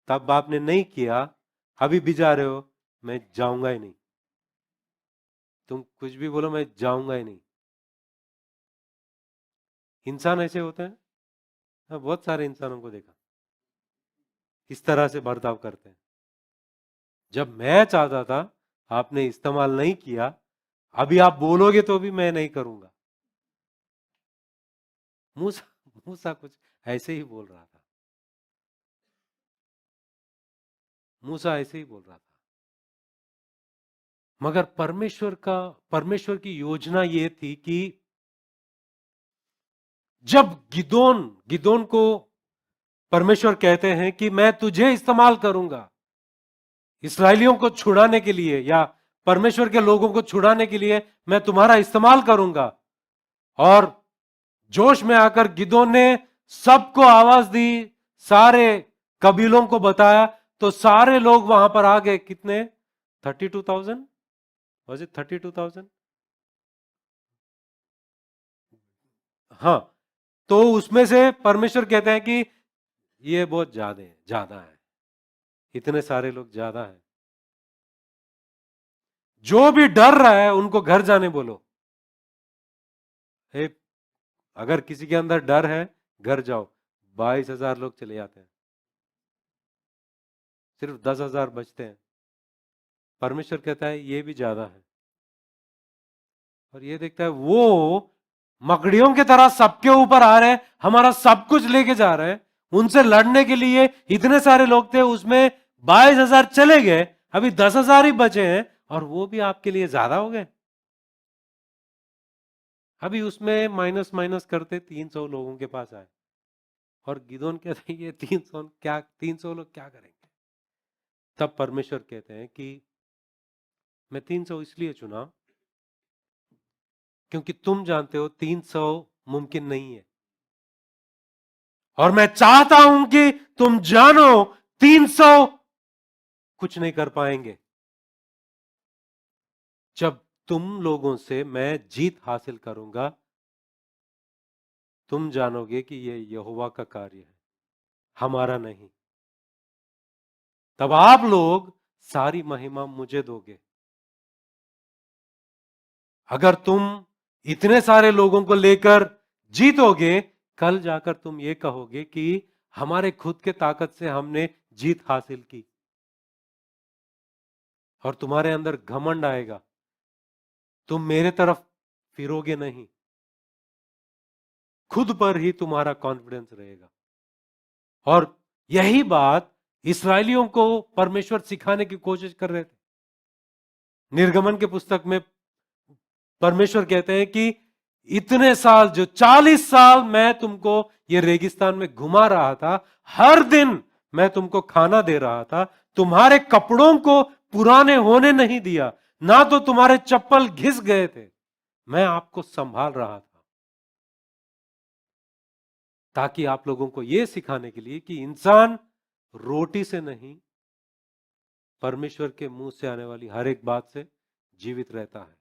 तब आपने नहीं किया, अभी भी जा रहे हो, मैं जाऊंगा ही नहीं। तुम कुछ भी बोलो, मैं जाऊंगा ही नहीं। इंसान ऐसे होते हैं, मैं बहुत सारे इंसानों को देखा इस तरह से बर्ताव करते हैं। जब मैं चाहता था आपने इस्तेमाल नहीं किया, अभी आप बोलोगे तो भी मैं नहीं करूंगा। मूसा मूसा कुछ ऐसे ही बोल रहा था, मूसा ऐसे ही बोल रहा था। मगर परमेश्वर की योजना ये थी कि जब गिदोन गिदोन को परमेश्वर कहते हैं कि मैं तुझे इस्तेमाल करूंगा इसराइलियों को छुड़ाने के लिए, या परमेश्वर के लोगों को छुड़ाने के लिए मैं तुम्हारा इस्तेमाल करूंगा, और जोश में आकर गिदोन ने सबको आवाज दी, सारे कबीलों को बताया, तो सारे लोग वहां पर आ गए। कितने? 32,000, वाज इट 32,000? हाँ। तो उसमें से परमेश्वर कहते हैं कि ये बहुत ज्यादा है, इतने सारे लोग ज्यादा है, जो भी डर रहा है उनको घर जाने बोलो। हे, अगर किसी के अंदर डर है, घर जाओ। 22,000 लोग चले जाते हैं, सिर्फ 10,000 बचते हैं। परमेश्वर कहता है ये भी ज्यादा है, और ये देखता है वो मकड़ियों की तरह सबके ऊपर आ रहे हैं, हमारा सब कुछ लेके जा रहे हैं। उनसे लड़ने के लिए इतने सारे लोग थे, उसमें 22,000 चले गए, अभी 10,000 ही बचे हैं, और वो भी आपके लिए ज्यादा हो गए। अभी उसमें माइनस माइनस करते 300 लोगों के पास आए, और गिदोन कहते हैं ये 300 लोग क्या करेंगे? तब परमेश्वर कहते हैं कि मैं 300 इसलिए चुना क्योंकि तुम जानते हो 300 मुमकिन नहीं है, और मैं चाहता हूं कि तुम जानो 300 कुछ नहीं कर पाएंगे। जब तुम लोगों से मैं जीत हासिल करूंगा, तुम जानोगे कि यह यहोवा का कार्य है, हमारा नहीं। तब आप लोग सारी महिमा मुझे दोगे। अगर तुम इतने सारे लोगों को लेकर जीतोगे, कल जाकर तुम ये कहोगे कि हमारे खुद के ताकत से हमने जीत हासिल की, और तुम्हारे अंदर घमंड आएगा, तुम मेरे तरफ फिरोगे नहीं, खुद पर ही तुम्हारा कॉन्फिडेंस रहेगा। और यही बात इसराइलियों को परमेश्वर सिखाने की कोशिश कर रहे थे। निर्गमन के पुस्तक में परमेश्वर कहते हैं कि इतने साल, जो 40 साल मैं तुमको ये रेगिस्तान में घुमा रहा था, हर दिन मैं तुमको खाना दे रहा था, तुम्हारे कपड़ों को पुराने होने नहीं दिया, ना तो तुम्हारे चप्पल घिस गए थे, मैं आपको संभाल रहा था, ताकि आप लोगों को यह सिखाने के लिए कि इंसान रोटी से नहीं, परमेश्वर के मुंह से आने वाली हर एक बात से जीवित रहता है।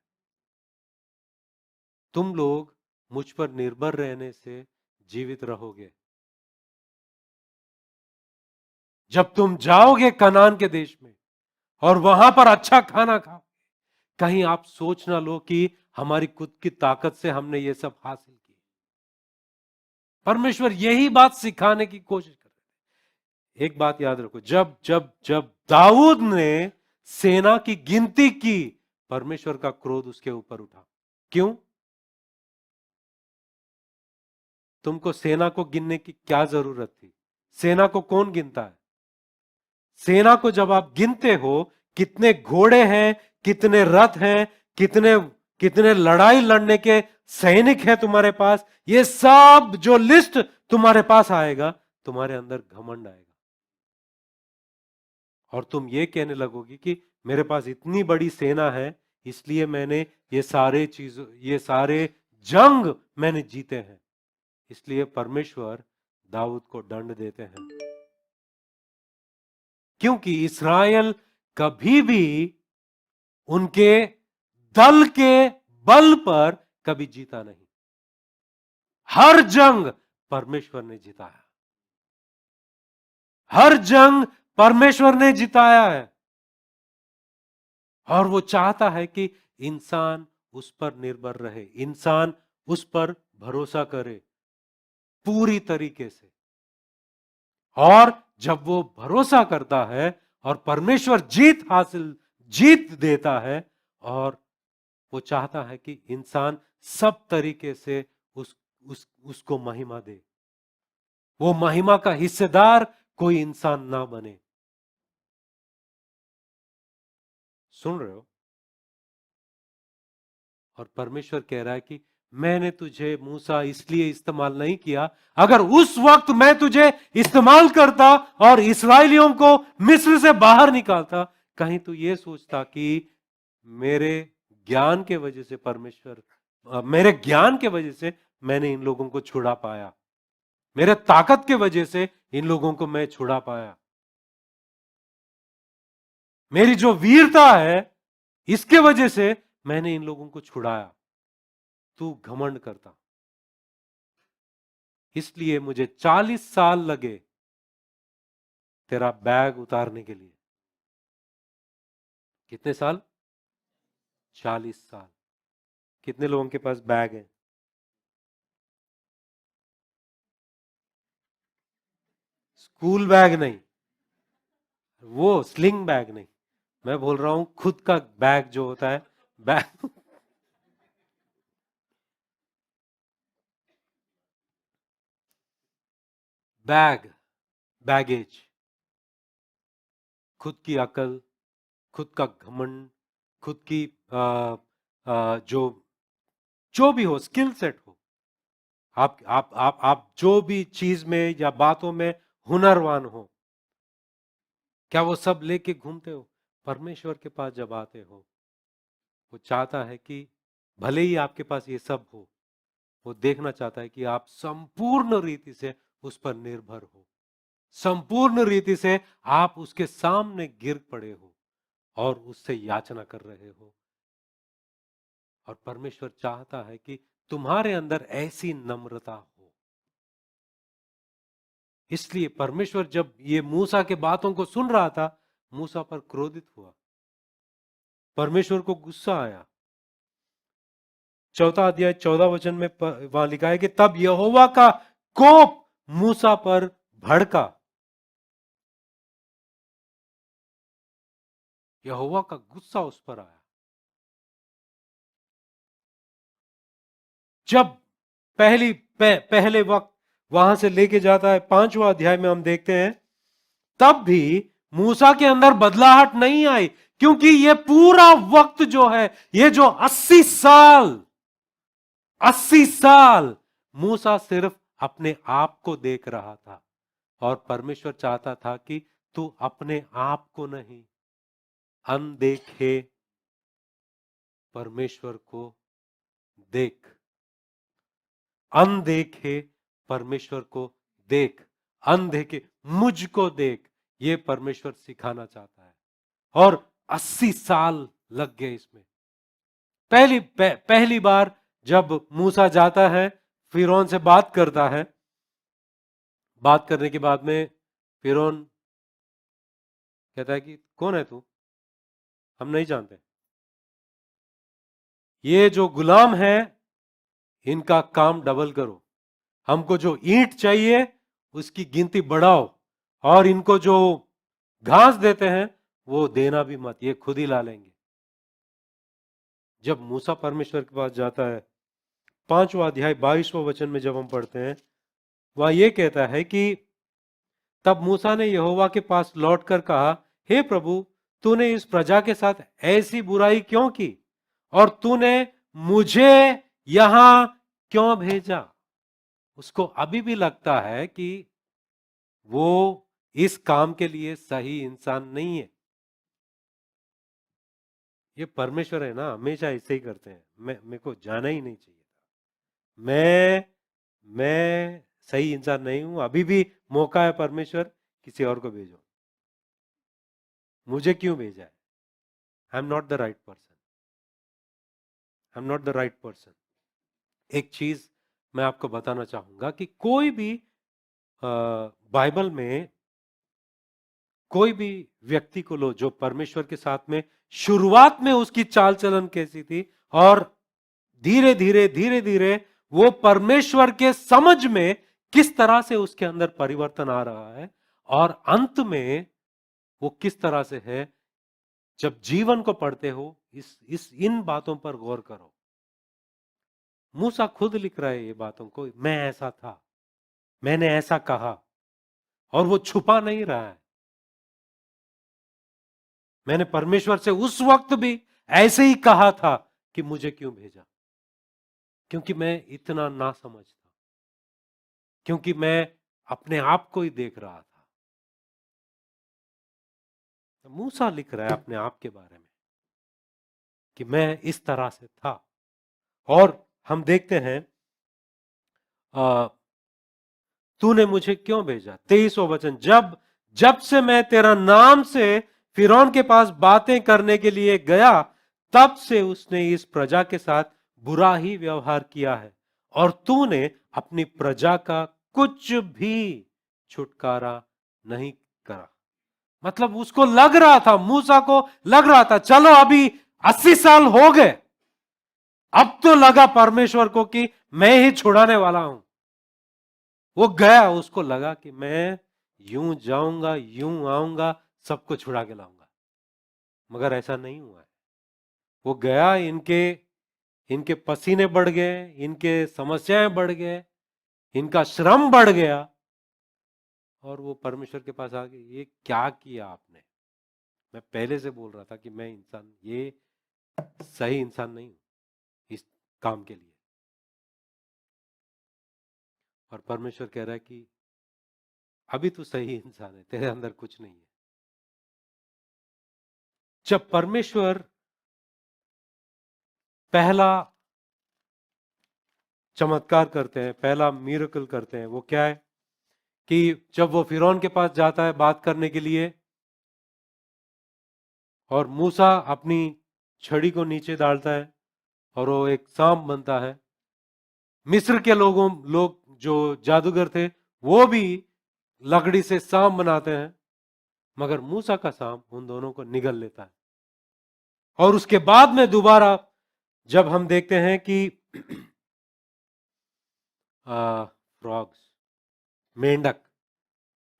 तुम लोग मुझ पर निर्भर रहने से जीवित रहोगे। जब तुम जाओगे कनान के देश में और वहां पर अच्छा खाना खाओ, कहीं आप सोच ना लो कि हमारी खुद की ताकत से हमने ये सब हासिल किया। परमेश्वर यही बात सिखाने की कोशिश कर रहे हैं। एक बात याद रखो, जब जब जब दाऊद ने सेना की गिनती की, परमेश्वर का क्रोध उसके ऊपर उठा। क्यों? तुमको सेना को गिनने की क्या जरूरत थी? सेना को कौन गिनता है? सेना को जब आप गिनते हो, कितने घोड़े हैं, कितने रथ हैं, कितने कितने लड़ाई लड़ने के सैनिक हैं तुम्हारे पास, ये सब जो लिस्ट तुम्हारे पास आएगा, तुम्हारे अंदर घमंड आएगा और तुम ये कहने लगोगी कि मेरे पास इतनी बड़ी सेना है, इसलिए मैंने ये सारे जंग मैंने जीते हैं। इसलिए परमेश्वर दाऊद को दंड देते हैं, क्योंकि इस्राएल कभी भी उनके दल के बल पर कभी जीता नहीं। हर जंग परमेश्वर ने जिताया, हर जंग परमेश्वर ने जिताया है। और वो चाहता है कि इंसान उस पर निर्भर रहे, इंसान उस पर भरोसा करे पूरी तरीके से। और जब वो भरोसा करता है और परमेश्वर जीत देता है, और वो चाहता है कि इंसान सब तरीके से उसको महिमा दे, वो महिमा का हिस्सेदार कोई इंसान ना बने। सुन रहे हो? और परमेश्वर कह रहा है कि मैंने तुझे मूसा इसलिए इस्तेमाल नहीं किया, अगर उस वक्त मैं तुझे इस्तेमाल करता और इस्राएलियों को मिस्र से बाहर निकालता, कहीं तू ये सोचता कि मेरे ज्ञान के वजह से मेरे ज्ञान के वजह से मैंने इन लोगों को छुड़ा पाया, मेरे ताकत के वजह से इन लोगों को मैं छुड़ा पाया, मेरी जो वीरता है इसके वजह से मैंने इन लोगों को छुड़ाया। तू घमंड करता, इसलिए मुझे 40 साल लगे तेरा बैग उतारने के लिए। कितने साल? 40 साल। कितने लोगों के पास बैग है? स्कूल बैग नहीं, वो स्लिंग बैग नहीं, मैं बोल रहा हूं खुद का बैग जो होता है, बैग। बैग, बैगेज, खुद की अकल, खुद का घमंड, खुद की जो जो भी हो, स्किल सेट हो, आप जो भी चीज में या बातों में हुनरवान हो, क्या वो सब लेके घूमते हो? परमेश्वर के पास जब आते हो, वो चाहता है कि भले ही आपके पास ये सब हो, वो देखना चाहता है कि आप संपूर्ण रीति से उस पर निर्भर हो, संपूर्ण रीति से आप उसके सामने गिर पड़े हो और उससे याचना कर रहे हो। और परमेश्वर चाहता है कि तुम्हारे अंदर ऐसी नम्रता हो। इसलिए परमेश्वर जब ये मूसा के बातों को सुन रहा था, मूसा पर क्रोधित हुआ, परमेश्वर को गुस्सा आया। 4 अध्याय 14 वचन में वहां लिखा है कि तब यहोवा का कोप मूसा पर भड़का। यहोवा का गुस्सा उस पर आया। जब पहले वक्त वहां से लेके जाता है, 5वां अध्याय में हम देखते हैं, तब भी मूसा के अंदर बदलाहट नहीं आई, क्योंकि ये पूरा वक्त जो है, ये जो 80 साल मूसा सिर्फ अपने आप को देख रहा था। और परमेश्वर चाहता था कि तू अपने आप को नहीं, अनदेखे परमेश्वर को देख, अनदेखे परमेश्वर को देख, अनदेखे मुझको देख, ये परमेश्वर सिखाना चाहता है। और 80 साल लग गए इसमें। पहली बार जब मूसा जाता है, फिरौन से बात करता है, बात करने के बाद में फिरौन कहता है कि कौन है तू, हम नहीं जानते, ये जो गुलाम है इनका काम डबल करो, हमको जो ईंट चाहिए उसकी गिनती बढ़ाओ, और इनको जो घास देते हैं वो देना भी मत, ये खुद ही ला लेंगे। जब मूसा परमेश्वर के पास जाता है, 5वां अध्याय 22वां वचन में जब हम पढ़ते हैं, वहां ये कहता है कि तब मूसा ने यहोवा के पास लौटकर कहा, हे प्रभु, तूने इस प्रजा के साथ ऐसी बुराई क्यों की, और तूने मुझे यहां क्यों भेजा। उसको अभी भी लगता है कि वो इस काम के लिए सही इंसान नहीं है। ये परमेश्वर है ना, हमेशा ऐसे ही करते हैं। मेरे को जाना ही नहीं चाहिए था, मैं सही इंसान नहीं हूं, अभी भी मौका है, परमेश्वर किसी और को भेजो, मुझे क्यों भेजा है, I am not the right person, I am not the right person. एक चीज मैं आपको बताना चाहूंगा कि कोई भी बाइबल में कोई भी व्यक्ति को लो जो परमेश्वर के साथ में शुरुआत में उसकी चाल चलन कैसी थी, और धीरे धीरे वो परमेश्वर के समझ में किस तरह से उसके अंदर परिवर्तन आ रहा है, और अंत में वो किस तरह से है। जब जीवन को पढ़ते हो, इन बातों पर गौर करो। मूसा खुद लिख रहा है ये बातों को, मैं ऐसा था, मैंने ऐसा कहा, और वो छुपा नहीं रहा है। मैंने परमेश्वर से उस वक्त भी ऐसे ही कहा था कि मुझे क्यों भेजा, क्योंकि मैं इतना ना समझ था, क्योंकि मैं अपने आप को ही देख रहा था। तो मूसा लिख रहा है अपने आप के बारे में कि मैं इस तरह से था। और हम देखते हैं तूने मुझे क्यों भेजा, 23वां वचन, जब से मैं तेरा नाम से फिरौन के पास बातें करने के लिए गया, तब से उसने इस प्रजा के साथ बुरा ही व्यवहार किया है, और तूने अपनी प्रजा का कुछ भी छुटकारा नहीं करा। मतलब उसको लग रहा था, मूसा को लग रहा था, चलो अभी 80 साल हो गए, अब तो लगा परमेश्वर को कि मैं ही छुड़ाने वाला हूं। वो गया, उसको लगा कि मैं यूं जाऊंगा, यूं आऊंगा, सबको छुड़ा के लाऊंगा, मगर ऐसा नहीं हुआ है। वो गया, इनके पसीने बढ़ गए, इनके समस्याएं बढ़ गए, इनका श्रम बढ़ गया, और वो परमेश्वर के पास आ गए, ये क्या किया आपने। मैं पहले से बोल रहा था कि मैं इंसान, ये सही इंसान नहीं हूं इस काम के लिए। और परमेश्वर कह रहा है कि अभी तू सही इंसान है, तेरे अंदर कुछ नहीं है। जब परमेश्वर पहला चमत्कार करते हैं, पहला मिरेकल करते हैं, वो क्या है कि जब वो फिरौन के पास जाता है बात करने के लिए, और मूसा अपनी छड़ी को नीचे डालता है और वो एक सांप बनता है। मिस्र के लोग जो जादूगर थे वो भी लकड़ी से सांप बनाते हैं, मगर मूसा का सांप उन दोनों को निगल लेता है। और उसके बाद में दोबारा जब हम देखते हैं कि फ्रॉग्स, मेंढक,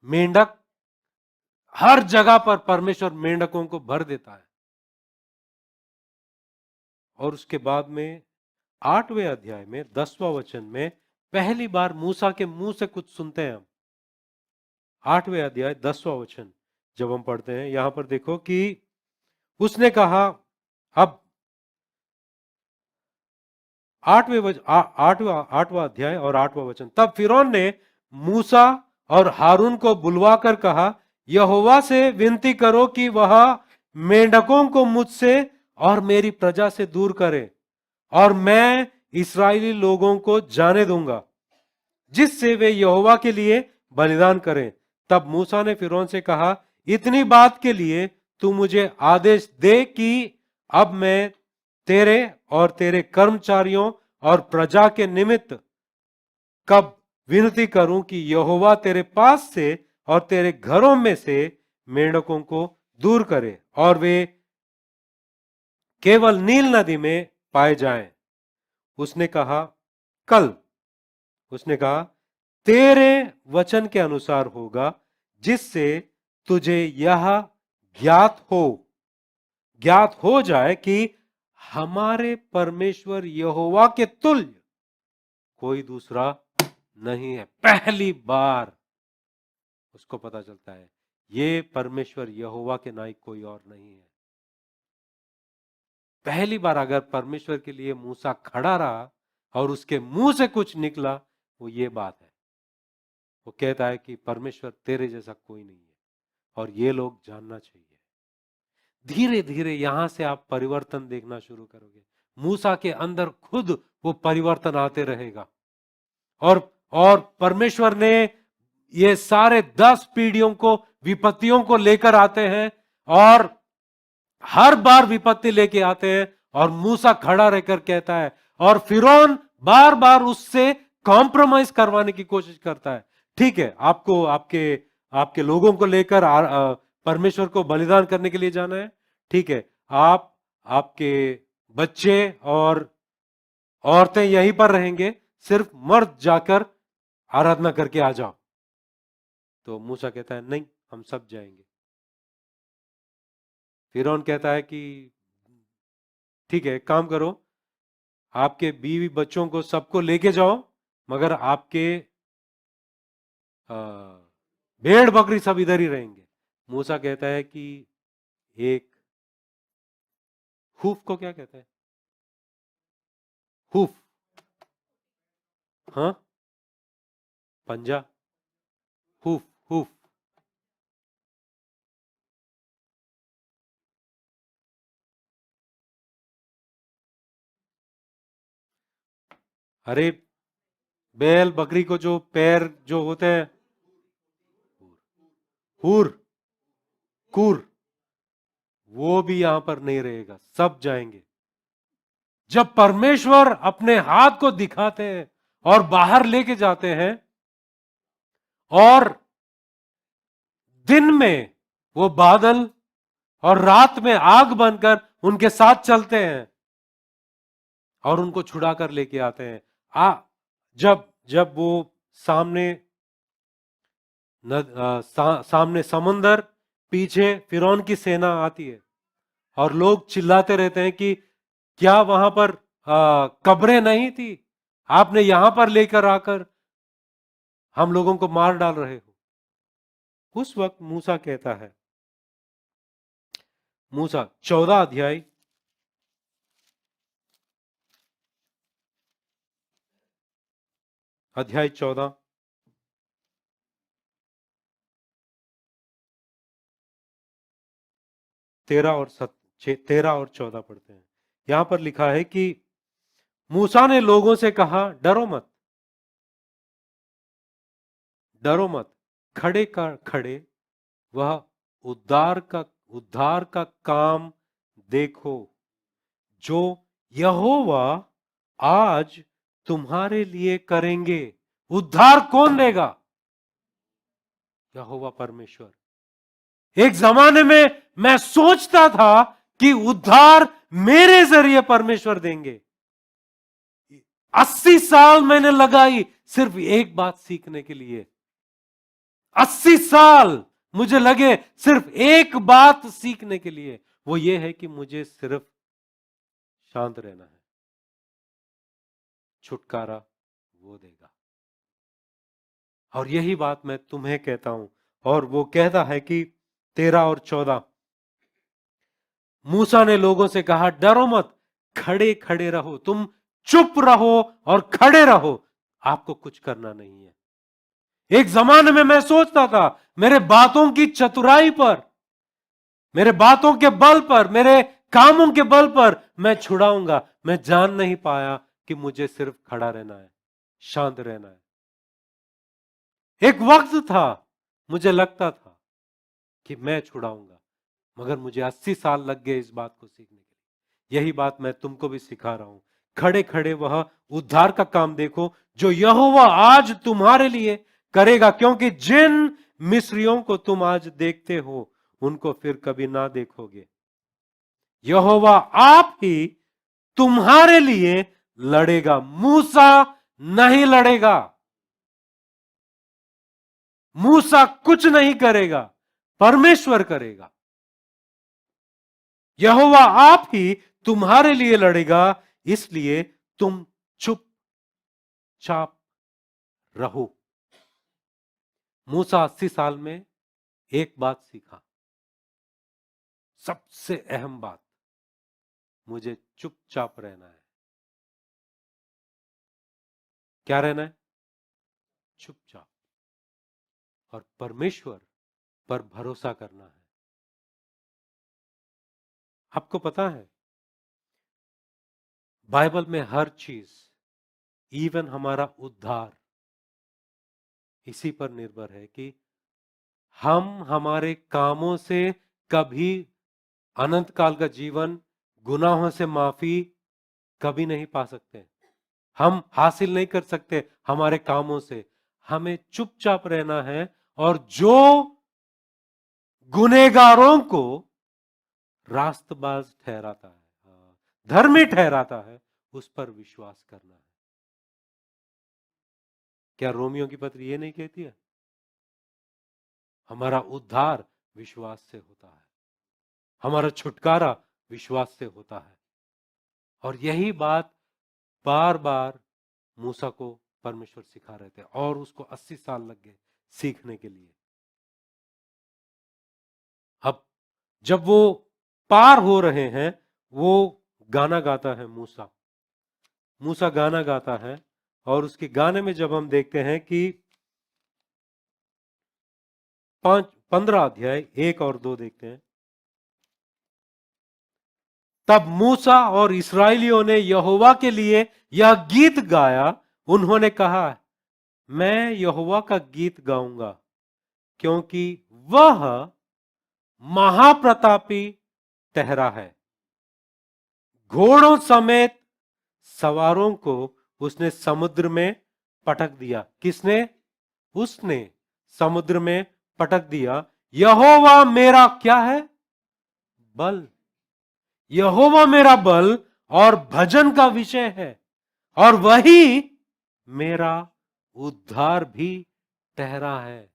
मेंढक हर जगह पर परमेश्वर मेंढकों को भर देता है। और उसके बाद में 8वें अध्याय में 10वां वचन में पहली बार मूसा के मुंह से कुछ सुनते हैं हम। 8वें अध्याय 10वां वचन जब हम पढ़ते हैं, यहां पर देखो कि उसने कहा, अब 8वां अध्याय और 8वां वचन, तब फिरौन ने मूसा और हारून को बुलवा कर कहा, यहोवा से विनती करो कि वह मेंढकों को मुझसे और मेरी प्रजा से दूर करे, और मैं इस्राएली लोगों को जाने दूंगा, जिससे वे यहोवा के लिए बलिदान करें। तब मूसा ने फिरौन से कहा, इतनी बात के लिए तू मुझे आदेश दे कि अब मैं तेरे और तेरे कर्मचारियों और प्रजा के निमित्त कब विनती करूं कि यहोवा तेरे पास से और तेरे घरों में से मेंढकों को दूर करे और वे केवल नील नदी में पाए जाएं। उसने कहा, कल। उसने कहा, तेरे वचन के अनुसार होगा, जिससे तुझे यह ज्ञात हो जाए कि हमारे परमेश्वर यहोवा के तुल्य कोई दूसरा नहीं है। पहली बार उसको पता चलता है ये परमेश्वर यहोवा के नाई कोई और नहीं है। पहली बार अगर परमेश्वर के लिए मूसा खड़ा रहा और उसके मुंह से कुछ निकला, वो ये बात है। वो कहता है कि परमेश्वर तेरे जैसा कोई नहीं है और ये लोग जानना चाहिए। धीरे धीरे यहां से आप परिवर्तन देखना शुरू करोगे। मूसा के अंदर खुद वो परिवर्तन आते रहेगा और परमेश्वर ने ये सारे 10 पीढ़ियों को, विपत्तियों को लेकर आते हैं और हर बार विपत्ति लेके आते हैं और मूसा खड़ा रहकर कहता है और फिरौन बार बार उससे कॉम्प्रोमाइज करवाने की कोशिश करता है। ठीक है, आपको आपके लोगों को लेकर परमेश्वर को बलिदान करने के लिए जाना है, ठीक है, आपके बच्चे और औरतें यहीं पर रहेंगे, सिर्फ मर्द जाकर आराधना करके आ जाओ। तो मूसा कहता है नहीं, हम सब जाएंगे। फिरौन कहता है कि ठीक है, काम करो, आपके बीवी बच्चों को सबको लेके जाओ, मगर आपके भेड़ बकरी सब इधर ही रहेंगे। मूसा कहता है कि एक हुफ को क्या कहते हैं? हुफ, हाँ, पंजा, हुफ, हुफ। अरे बैल बकरी को जो पैर जो होते हैं, हुर, कुर, वो भी यहां पर नहीं रहेगा, सब जाएंगे। जब परमेश्वर अपने हाथ को दिखाते हैं और बाहर लेके जाते हैं और दिन में वो बादल और रात में आग बनकर उनके साथ चलते हैं और उनको छुड़ा कर लेके आते हैं। जब वो सामने सामने समंदर, पीछे फिरौन की सेना आती है और लोग चिल्लाते रहते हैं कि क्या वहां पर कब्रें नहीं थी, आपने यहां पर लेकर आकर हम लोगों को मार डाल रहे हो। उस वक्त मूसा कहता है, मूसा 14 अध्याय 14 13 और 14 पढ़ते हैं। यहां पर लिखा है कि मूसा ने लोगों से कहा, डरो मत, डरो मत, खड़े का खड़े वह उद्धार का काम देखो जो यहोवा आज तुम्हारे लिए करेंगे। उद्धार कौन देगा? यहोवा परमेश्वर। एक जमाने में मैं सोचता था कि उद्धार मेरे जरिए परमेश्वर देंगे। 80 साल मैंने लगाई सिर्फ एक बात सीखने के लिए। 80 साल मुझे लगे सिर्फ एक बात सीखने के लिए, वो ये है कि मुझे सिर्फ शांत रहना है, छुटकारा वो देगा। और यही बात मैं तुम्हें कहता हूं। और वो कहता है कि 13 और 14, मूसा ने लोगों से कहा, डरो मत, खड़े खड़े रहो, तुम चुप रहो और खड़े रहो, आपको कुछ करना नहीं है। एक जमाने में मैं सोचता था मेरे बातों की चतुराई पर, मेरे बातों के बल पर, मेरे कामों के बल पर मैं छुड़ाऊंगा। मैं जान नहीं पाया कि मुझे सिर्फ खड़ा रहना है, शांत रहना है। एक वक्त था मुझे लगता था कि मैं छुड़ाऊंगा, मगर मुझे 80 साल लग गए इस बात को सीखने के लिए। यही बात मैं तुमको भी सिखा रहा हूं। खड़े खड़े वह उद्धार का काम देखो जो यहोवा आज तुम्हारे लिए करेगा, क्योंकि जिन मिस्रियों को तुम आज देखते हो उनको फिर कभी ना देखोगे। यहोवा आप ही तुम्हारे लिए लड़ेगा, मूसा नहीं लड़ेगा। मूसा कुछ नहीं करेगा, परमेश्वर करेगा। यहोवा आप ही तुम्हारे लिए लड़ेगा, इसलिए तुम चुपचाप रहो। मूसा 80 साल में एक बात सीखा, सबसे अहम बात, मुझे चुपचाप रहना है। क्या रहना है? चुपचाप, और परमेश्वर पर भरोसा करना है। आपको पता है बाइबल में हर चीज, इवन हमारा उद्धार, इसी पर निर्भर है कि हम हमारे कामों से कभी अनंत काल का जीवन, गुनाहों से माफी कभी नहीं पा सकते। हम हासिल नहीं कर सकते हमारे कामों से। हमें चुपचाप रहना है, और जो गुनेगारों को रास्तबाज ठहराता है, धर्मी ठहराता है, उस पर विश्वास करना है। क्या रोमियो की पत्री ये नहीं कहती है? हमारा उद्धार विश्वास से होता है, हमारा छुटकारा विश्वास से होता है। और यही बात बार बार मूसा को परमेश्वर सिखा रहे थे, और उसको 80 साल लग गए सीखने के लिए। अब जब वो पार हो रहे हैं, वो गाना गाता है मूसा। मूसा गाना गाता है, और उसके गाने में जब हम देखते हैं कि 15 अध्याय 1 और 2 देखते हैं। तब मूसा और इस्राएलियों ने यहोवा के लिए यह गीत गाया। उन्होंने कहा, मैं यहोवा का गीत गाऊंगा, क्योंकि वह महाप्रतापी ठहरा है। घोड़ों समेत सवारों को उसने समुद्र में पटक दिया। किसने? उसने समुद्र में पटक दिया। यहोवा मेरा क्या है? बल। यहोवा मेरा बल और भजन का विषय है, और वही मेरा उद्धार भी ठहरा है।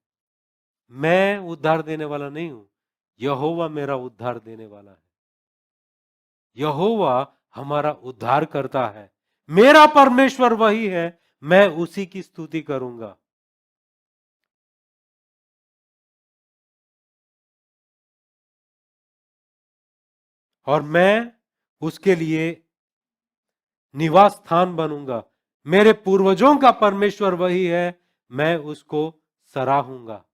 मैं उद्धार देने वाला नहीं हूं, यहोवा मेरा उद्धार देने वाला है। यहोवा हमारा उद्धार करता है। मेरा परमेश्वर वही है, मैं उसी की स्तुति करूंगा। और मैं उसके लिए निवास स्थान बनूंगा। मेरे पूर्वजों का परमेश्वर वही है, मैं उसको सराहूंगा।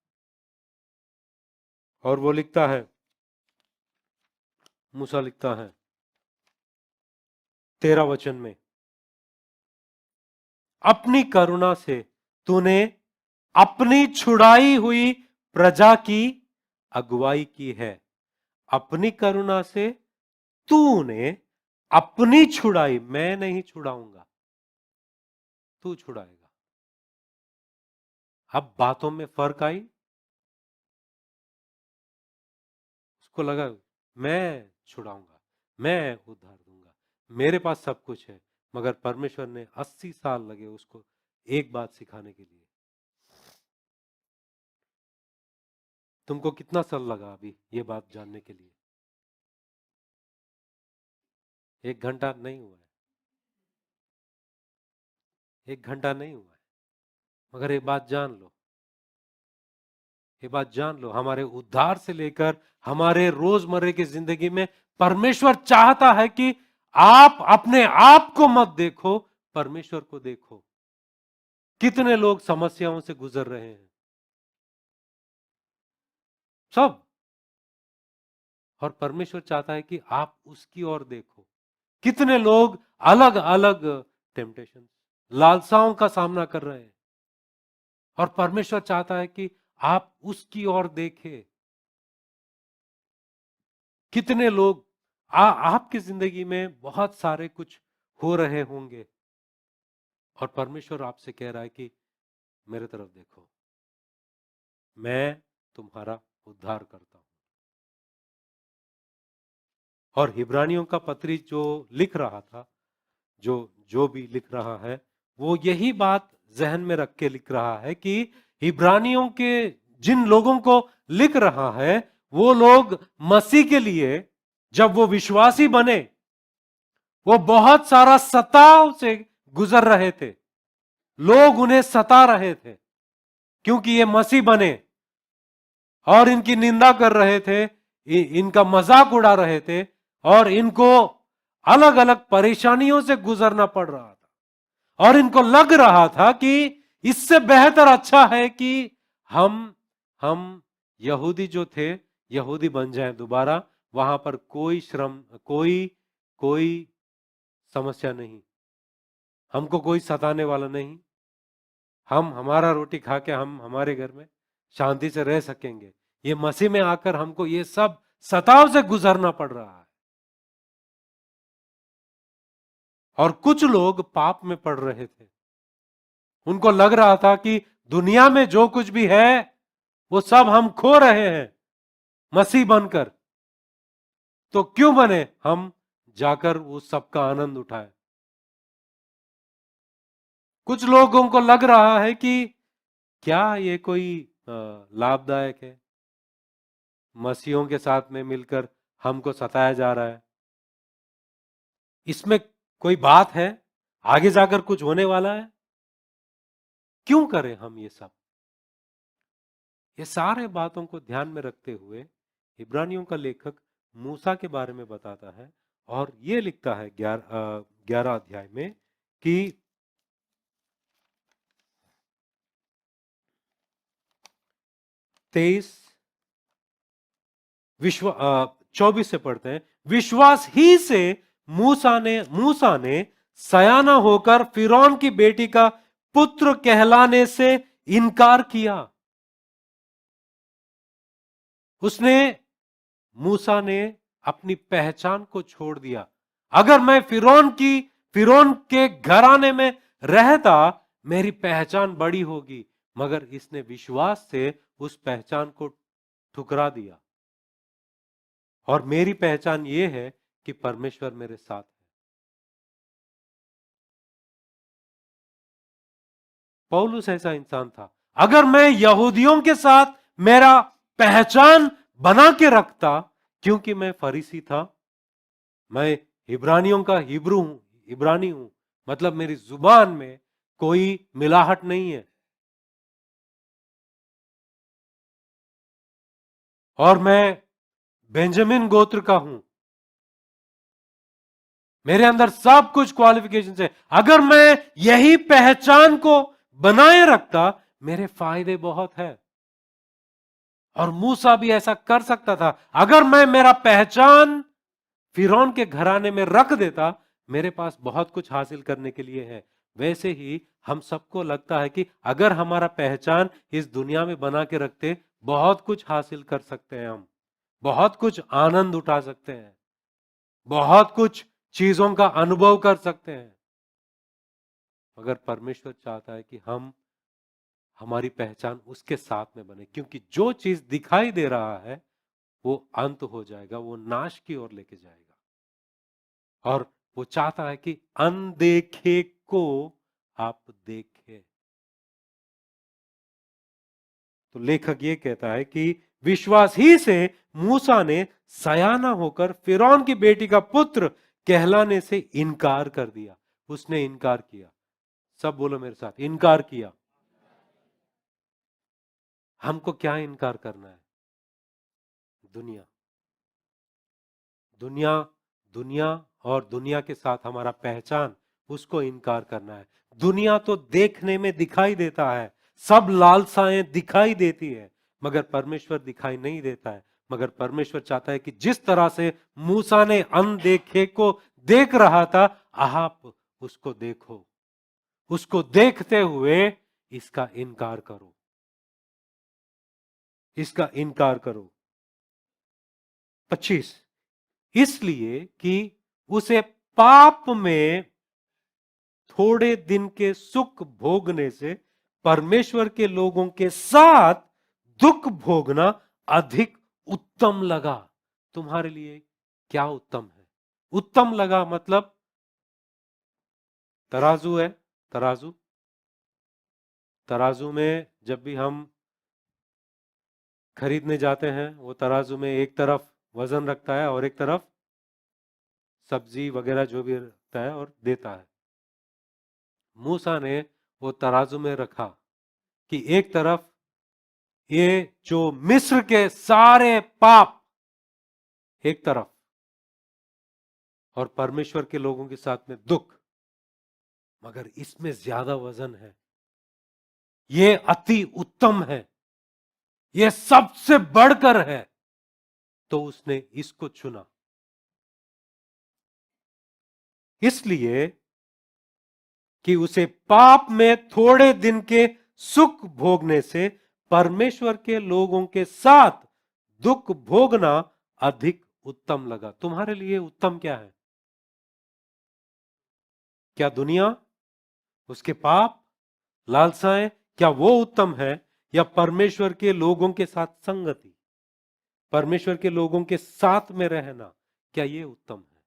और वो लिखता है, मूसा लिखता है 13 वचन में, अपनी करुणा से तूने अपनी छुड़ाई हुई प्रजा की अगुवाई की है। अपनी करुणा से तूने अपनी छुड़ाई, मैं नहीं छुड़ाऊंगा, तू छुड़ाएगा। अब बातों में फर्क आई। उसको लगा मैं छुड़ाऊंगा, मैं उद्धार दूंगा, मेरे पास सब कुछ है। मगर परमेश्वर ने 80 साल लगे उसको एक बात सिखाने के लिए। तुमको कितना साल लगा अभी ये बात जानने के लिए? 1 घंटा नहीं हुआ है, 1 घंटा नहीं हुआ है। मगर ये बात जान लो, ये बात जान लो, हमारे उद्धार से लेकर हमारे रोजमर्रे की जिंदगी में परमेश्वर चाहता है कि आप अपने आप को मत देखो, परमेश्वर को देखो। कितने लोग समस्याओं से गुजर रहे हैं, सब, और परमेश्वर चाहता है कि आप उसकी ओर देखो। कितने लोग अलग अलग टेम्पटेशन, लालसाओं का सामना कर रहे हैं। और परमेश्वर चाहता है कि आप उसकी ओर देखें। कितने लोग आपकी जिंदगी में बहुत सारे कुछ हो रहे होंगे और परमेश्वर आपसे कह रहा है कि मेरे तरफ देखो, मैं तुम्हारा उद्धार करता हूं। और हिब्रानियों का पत्री जो लिख रहा था, जो जो भी लिख रहा है, वो यही बात जहन में रख के लिख रहा है कि हिब्रानियों के जिन लोगों को लिख रहा है, वो लोग मसीह के लिए जब वो विश्वासी बने, वो बहुत सारा सताव से गुजर रहे थे। लोग उन्हें सता रहे थे क्योंकि ये मसीह बने और इनकी निंदा कर रहे थे, इनका मजाक उड़ा रहे थे और इनको अलग अलग परेशानियों से गुजरना पड़ रहा था। और इनको लग रहा था कि इससे बेहतर अच्छा है कि हम यहूदी जो थे, यहूदी बन जाएं दोबारा। वहां पर कोई श्रम, कोई कोई समस्या नहीं, हमको कोई सताने वाला नहीं, हम हमारा रोटी खा के हम हमारे घर में शांति से रह सकेंगे। ये मसीह में आकर हमको ये सब सताव से गुजरना पड़ रहा है। और कुछ लोग पाप में पड़ रहे थे। उनको लग रहा था कि दुनिया में जो कुछ भी है वो सब हम खो रहे हैं मसीह बनकर, तो क्यों बने हम जाकर उस सब का आनंद उठाए। कुछ लोगों को लग रहा है कि क्या ये कोई लाभदायक है, मसीहों के साथ में मिलकर हमको सताया जा रहा है, इसमें कोई बात है, आगे जाकर कुछ होने वाला है, क्यों करें हम ये सब। ये सारे बातों को ध्यान में रखते हुए इब्रानियों का लेखक मूसा के बारे में बताता है और ये लिखता है 11 अध्याय में कि 24 से पढ़ते हैं। विश्वास ही से मूसा ने सयाना होकर फिरौन की बेटी का पुत्र कहलाने से इनकार किया। मूसा ने अपनी पहचान को छोड़ दिया। अगर मैं फिरौन के घराने में रहता, मेरी पहचान बड़ी होगी, मगर इसने विश्वास से उस पहचान को ठुकरा दिया। और मेरी पहचान ये है कि परमेश्वर मेरे साथ है। पौलुस ऐसा इंसान था। अगर मैं यहूदियों के साथ मेरा पहचान बना के रखता, क्योंकि मैं फरीसी था, मैं इब्रानियों का हिब्रू हूं, इब्रानी हूं, मतलब मेरी जुबान में कोई मिलाहट नहीं है, और मैं बेंजामिन गोत्र का हूं, मेरे अंदर सब कुछ क्वालिफिकेशन है। अगर मैं यही पहचान को बनाए रखता, मेरे फायदे बहुत है। और मूसा भी ऐसा कर सकता था। अगर मैं मेरा पहचान फिरौन के घराने में रख देता, मेरे पास बहुत कुछ हासिल करने के लिए है। वैसे ही हम सबको लगता है कि अगर हमारा पहचान इस दुनिया में बना के रखते, बहुत कुछ हासिल कर सकते हैं, हम बहुत कुछ आनंद उठा सकते हैं, बहुत कुछ चीजों का अनुभव कर सकते हैं। मगर परमेश्वर चाहता है कि हमारी पहचान उसके साथ में बने, क्योंकि जो चीज दिखाई दे रहा है वो अंत हो जाएगा, वो नाश की ओर लेके जाएगा। और वो चाहता है कि अनदेखे को आप देखें। तो लेखक ये कहता है कि विश्वास ही से मूसा ने सयाना होकर फिरौन की बेटी का पुत्र कहलाने से इनकार कर दिया। उसने इनकार किया। सब बोलो मेरे साथ, इनकार किया। हमको क्या इनकार करना है? दुनिया, दुनिया, दुनिया और दुनिया के साथ हमारा पहचान, उसको इनकार करना है। दुनिया तो देखने में दिखाई देता है, सब लालसाएं दिखाई देती है, मगर परमेश्वर दिखाई नहीं देता है। मगर परमेश्वर चाहता है कि जिस तरह से मूसा ने अनदेखे को देख रहा था, आप उसको देखो, उसको देखते हुए इसका इनकार करो, इसका इनकार करो। 25, इसलिए कि उसे पाप में थोड़े दिन के सुख भोगने से परमेश्वर के लोगों के साथ दुख भोगना अधिक उत्तम लगा। तुम्हारे लिए क्या उत्तम है? उत्तम लगा मतलब तराजू है, तराजू, तराजू में जब भी हम खरीदने जाते हैं, वो तराजू में एक तरफ वजन रखता है और एक तरफ सब्जी वगैरह जो भी रखता है और देता है। मूसा ने वो तराजू में रखा कि एक तरफ ये जो मिस्र के सारे पाप एक तरफ और परमेश्वर के लोगों के साथ में दुख, मगर इसमें ज्यादा वजन है, ये अति उत्तम है, ये सबसे बढ़कर है, तो उसने इसको चुना। इसलिए कि उसे पाप में थोड़े दिन के सुख भोगने से परमेश्वर के लोगों के साथ दुख भोगना अधिक उत्तम लगा। तुम्हारे लिए उत्तम क्या है? क्या दुनिया, उसके पाप, लालसाएं, क्या वो उत्तम है, या परमेश्वर के लोगों के साथ संगति, परमेश्वर के लोगों के साथ में रहना, क्या ये उत्तम है?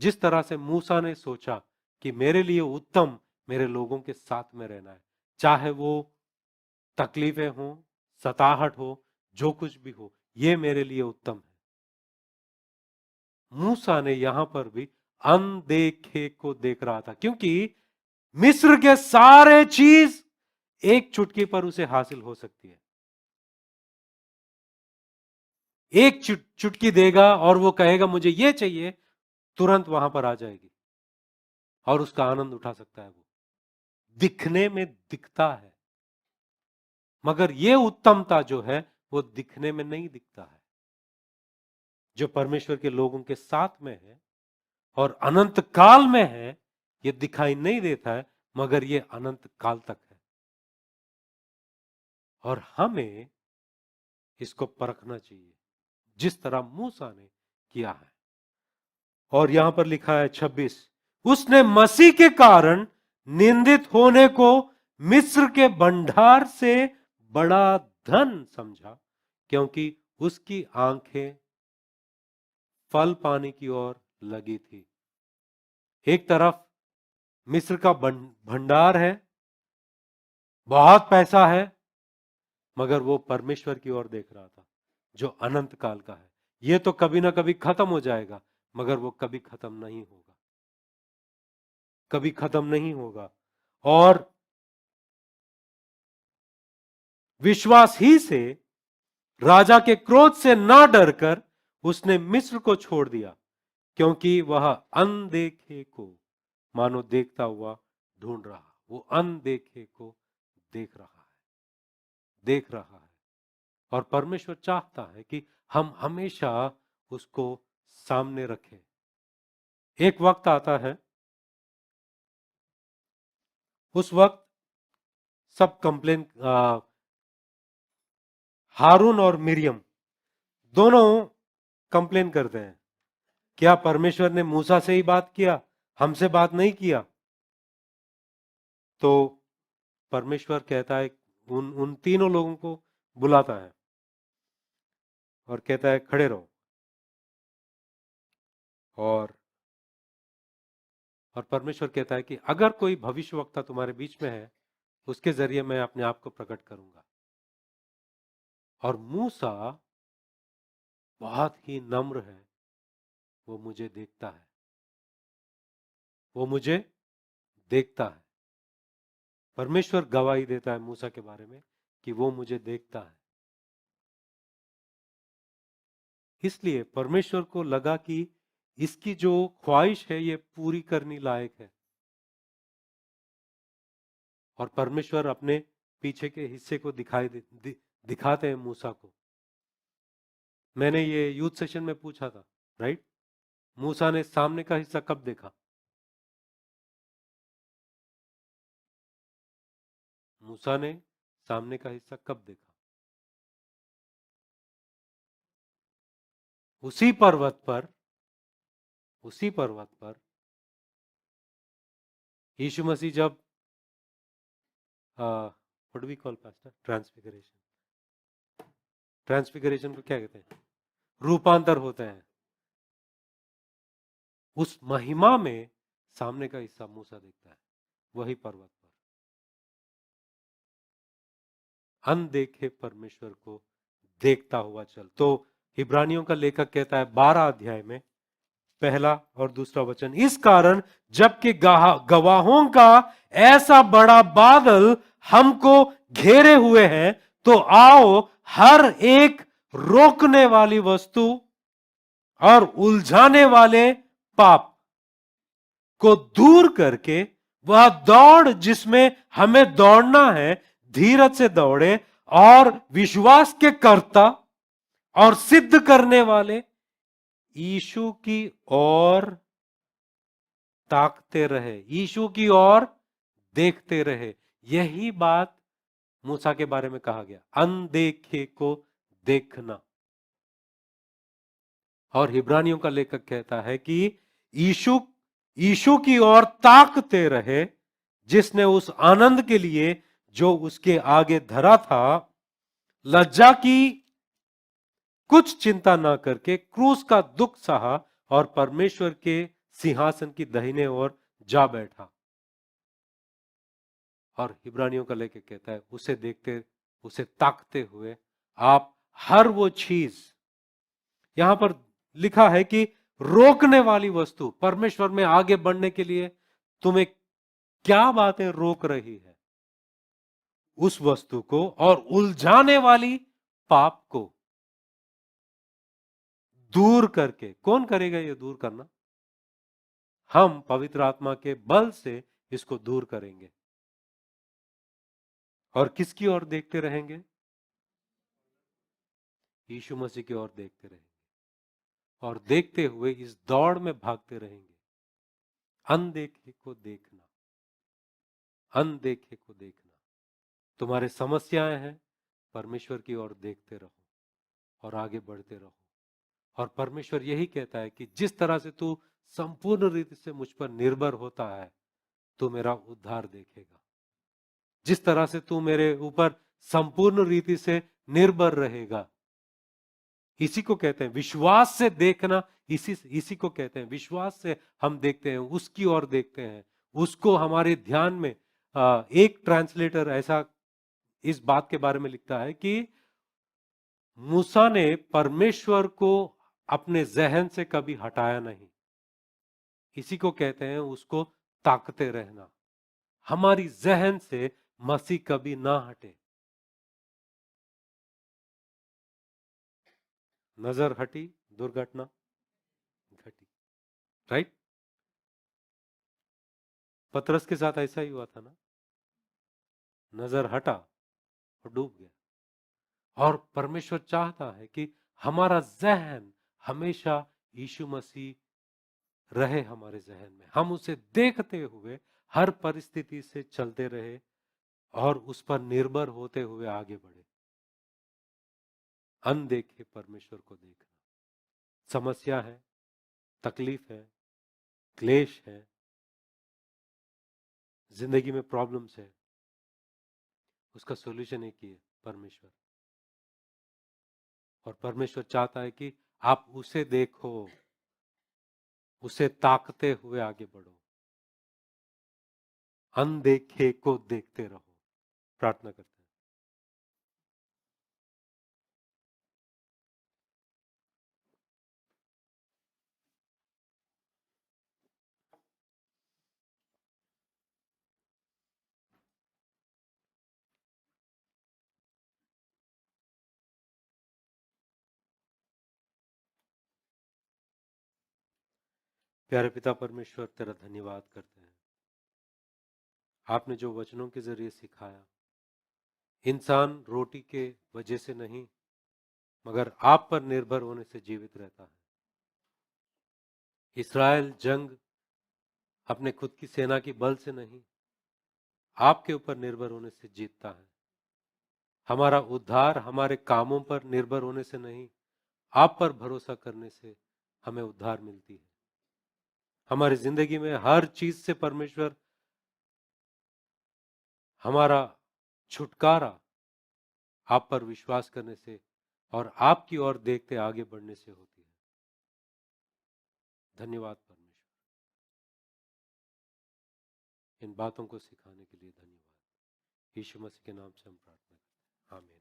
जिस तरह से मूसा ने सोचा कि मेरे लिए उत्तम मेरे लोगों के साथ में रहना है, चाहे वो तकलीफें हो, सताहट हो, जो कुछ भी हो, ये मेरे लिए उत्तम है। मूसा ने यहां पर भी अनदेखे को देख रहा था, क्योंकि मिस्र के सारे चीज एक चुटकी पर उसे हासिल हो सकती है। एक चुटकी देगा और वो कहेगा मुझे ये चाहिए, तुरंत वहां पर आ जाएगी और उसका आनंद उठा सकता है। वो दिखने में दिखता है, मगर ये उत्तमता जो है वो दिखने में नहीं दिखता है। जो परमेश्वर के लोगों के साथ में है और अनंत काल में है, ये दिखाई नहीं देता है, मगर ये अनंत काल तक है। और हमें इसको परखना चाहिए, जिस तरह मूसा ने किया है। और यहां पर लिखा है 26, उसने मसीह के कारण निंदित होने को मिस्र के भंडार से बड़ा धन समझा, क्योंकि उसकी आंखें फल पाने की ओर लगी थी। एक तरफ मिस्र का भंडार है, बहुत पैसा है, मगर वो परमेश्वर की ओर देख रहा था जो अनंत काल का है। ये तो कभी ना कभी खत्म हो जाएगा, मगर वो कभी खत्म नहीं होगा, कभी खत्म नहीं होगा। और विश्वास ही से राजा के क्रोध से ना डरकर उसने मिस्र को छोड़ दिया, क्योंकि वह अनदेखे को मानो देखता हुआ ढूंढ रहा। वो अनदेखे को देख रहा है, देख रहा है। और परमेश्वर चाहता है कि हम हमेशा उसको सामने रखें। एक वक्त आता है, उस वक्त सब कंप्लेन, हारून और मिरियम दोनों कंप्लेन करते हैं, क्या परमेश्वर ने मूसा से ही बात किया, हमसे बात नहीं किया? तो परमेश्वर कहता है, उन उन तीनों लोगों को बुलाता है और कहता है खड़े रहो। और परमेश्वर कहता है कि अगर कोई भविष्यवक्ता तुम्हारे बीच में है, उसके जरिए मैं अपने आप को प्रकट करूंगा। और मूसा बहुत ही नम्र है, वो मुझे देखता है, वो मुझे देखता है। परमेश्वर गवाही देता है मूसा के बारे में कि वो मुझे देखता है। इसलिए परमेश्वर को लगा कि इसकी जो ख्वाहिश है ये पूरी करनी लायक है। और परमेश्वर अपने पीछे के हिस्से को दिखाते हैं मूसा को। मैंने ये यूथ सेशन में पूछा था, राइट? मूसा ने सामने का हिस्सा कब देखा? मूसा ने सामने का हिस्सा कब देखा? उसी पर्वत पर, उसी पर्वत पर यीशु मसीह जब what we call pastor, transfiguration, transfiguration को क्या कहते हैं? रूपांतर होते हैं। उस महिमा में सामने का हिस्सा मूसा देखता है, वही पर्वत पर। अनदेखे परमेश्वर को देखता हुआ चल। तो इब्रानियों का लेखक कहता है 12 अध्याय में पहला और दूसरा वचन, इस कारण जबकि गवाहों का ऐसा बड़ा बादल हमको घेरे हुए हैं, तो आओ हर एक रोकने वाली वस्तु और उलझाने वाले पाप को दूर करके वह दौड़ जिसमें हमें दौड़ना है, धीरज से दौड़े और विश्वास के कर्ता और सिद्ध करने वाले यीशु की ओर ताकते रहे, यीशु की ओर देखते रहे। यही बात मूसा के बारे में कहा गया, अनदेखे को देखना। और इब्रानियों का लेखक कहता है कि यीशु यीशु की ओर ताकते रहे, जिसने उस आनंद के लिए जो उसके आगे धरा था, लज्जा की कुछ चिंता ना करके क्रूस का दुख सहा और परमेश्वर के सिंहासन की दाहिने ओर जा बैठा। और इब्रानियों का लेखक कहता है उसे देखते, उसे ताकते हुए आप हर वो चीज, यहां पर लिखा है कि रोकने वाली वस्तु, परमेश्वर में आगे बढ़ने के लिए तुम्हें क्या बातें रोक रही है, उस वस्तु को, और उलझाने वाली पाप को दूर करके, कौन करेगा ये दूर करना? हम पवित्र आत्मा के बल से इसको दूर करेंगे। और किसकी ओर देखते रहेंगे? यीशु मसीह की ओर देखते रहेंगे और देखते हुए इस दौड़ में भागते रहेंगे। अनदेखे को देखना, अनदेखे को देखना। तुम्हारे समस्याएं हैं, परमेश्वर की ओर देखते रहो और आगे बढ़ते रहो। और परमेश्वर यही कहता है कि जिस तरह से तू संपूर्ण रीति से मुझ पर निर्भर होता है, तू मेरा उद्धार देखेगा। जिस तरह से तू मेरे ऊपर संपूर्ण रीति से निर्भर रहेगा, इसी को कहते हैं विश्वास से देखना। इसी को कहते हैं विश्वास से हम देखते हैं, उसकी ओर देखते हैं, उसको हमारे ध्यान में। एक ट्रांसलेटर ऐसा इस बात के बारे में लिखता है कि मूसा ने परमेश्वर को अपने जहन से कभी हटाया नहीं। इसी को कहते हैं उसको ताकते रहना। हमारी जहन से मसीह कभी ना हटे। नजर हटी, दुर्घटना घटी। राइट? पतरस के साथ ऐसा ही हुआ था ना, नजर हटा और डूब गया। और परमेश्वर चाहता है कि हमारा जहन हमेशा यीशु मसीह रहे हमारे जहन में, हम उसे देखते हुए हर परिस्थिति से चलते रहे और उस पर निर्भर होते हुए आगे बढ़े। अनदेखे परमेश्वर को देखना। समस्या है, तकलीफ है, क्लेश है, जिंदगी में प्रॉब्लम्स है, उसका सॉल्यूशन एक ही है, परमेश्वर। और परमेश्वर चाहता है कि आप उसे देखो, उसे ताकते हुए आगे बढ़ो, अनदेखे को देखते रहो। प्रार्थना करते हैं। प्यारे पिता परमेश्वर, तेरा धन्यवाद करते हैं। आपने जो वचनों के जरिए सिखाया, इंसान रोटी के वजह से नहीं मगर आप पर निर्भर होने से जीवित रहता है। इस्राएल जंग अपने खुद की सेना की बल से नहीं, आपके ऊपर निर्भर होने से जीतता है। हमारा उद्धार हमारे कामों पर निर्भर होने से नहीं, आप पर भरोसा करने से हमें उद्धार मिलती है। हमारी जिंदगी में हर चीज से परमेश्वर हमारा छुटकारा आप पर विश्वास करने से और आपकी ओर देखते आगे बढ़ने से होती है। धन्यवाद परमेश्वर, इन बातों को सिखाने के लिए धन्यवाद। यीशु मसीह के नाम से हम प्रार्थना करते हैं, आमीन।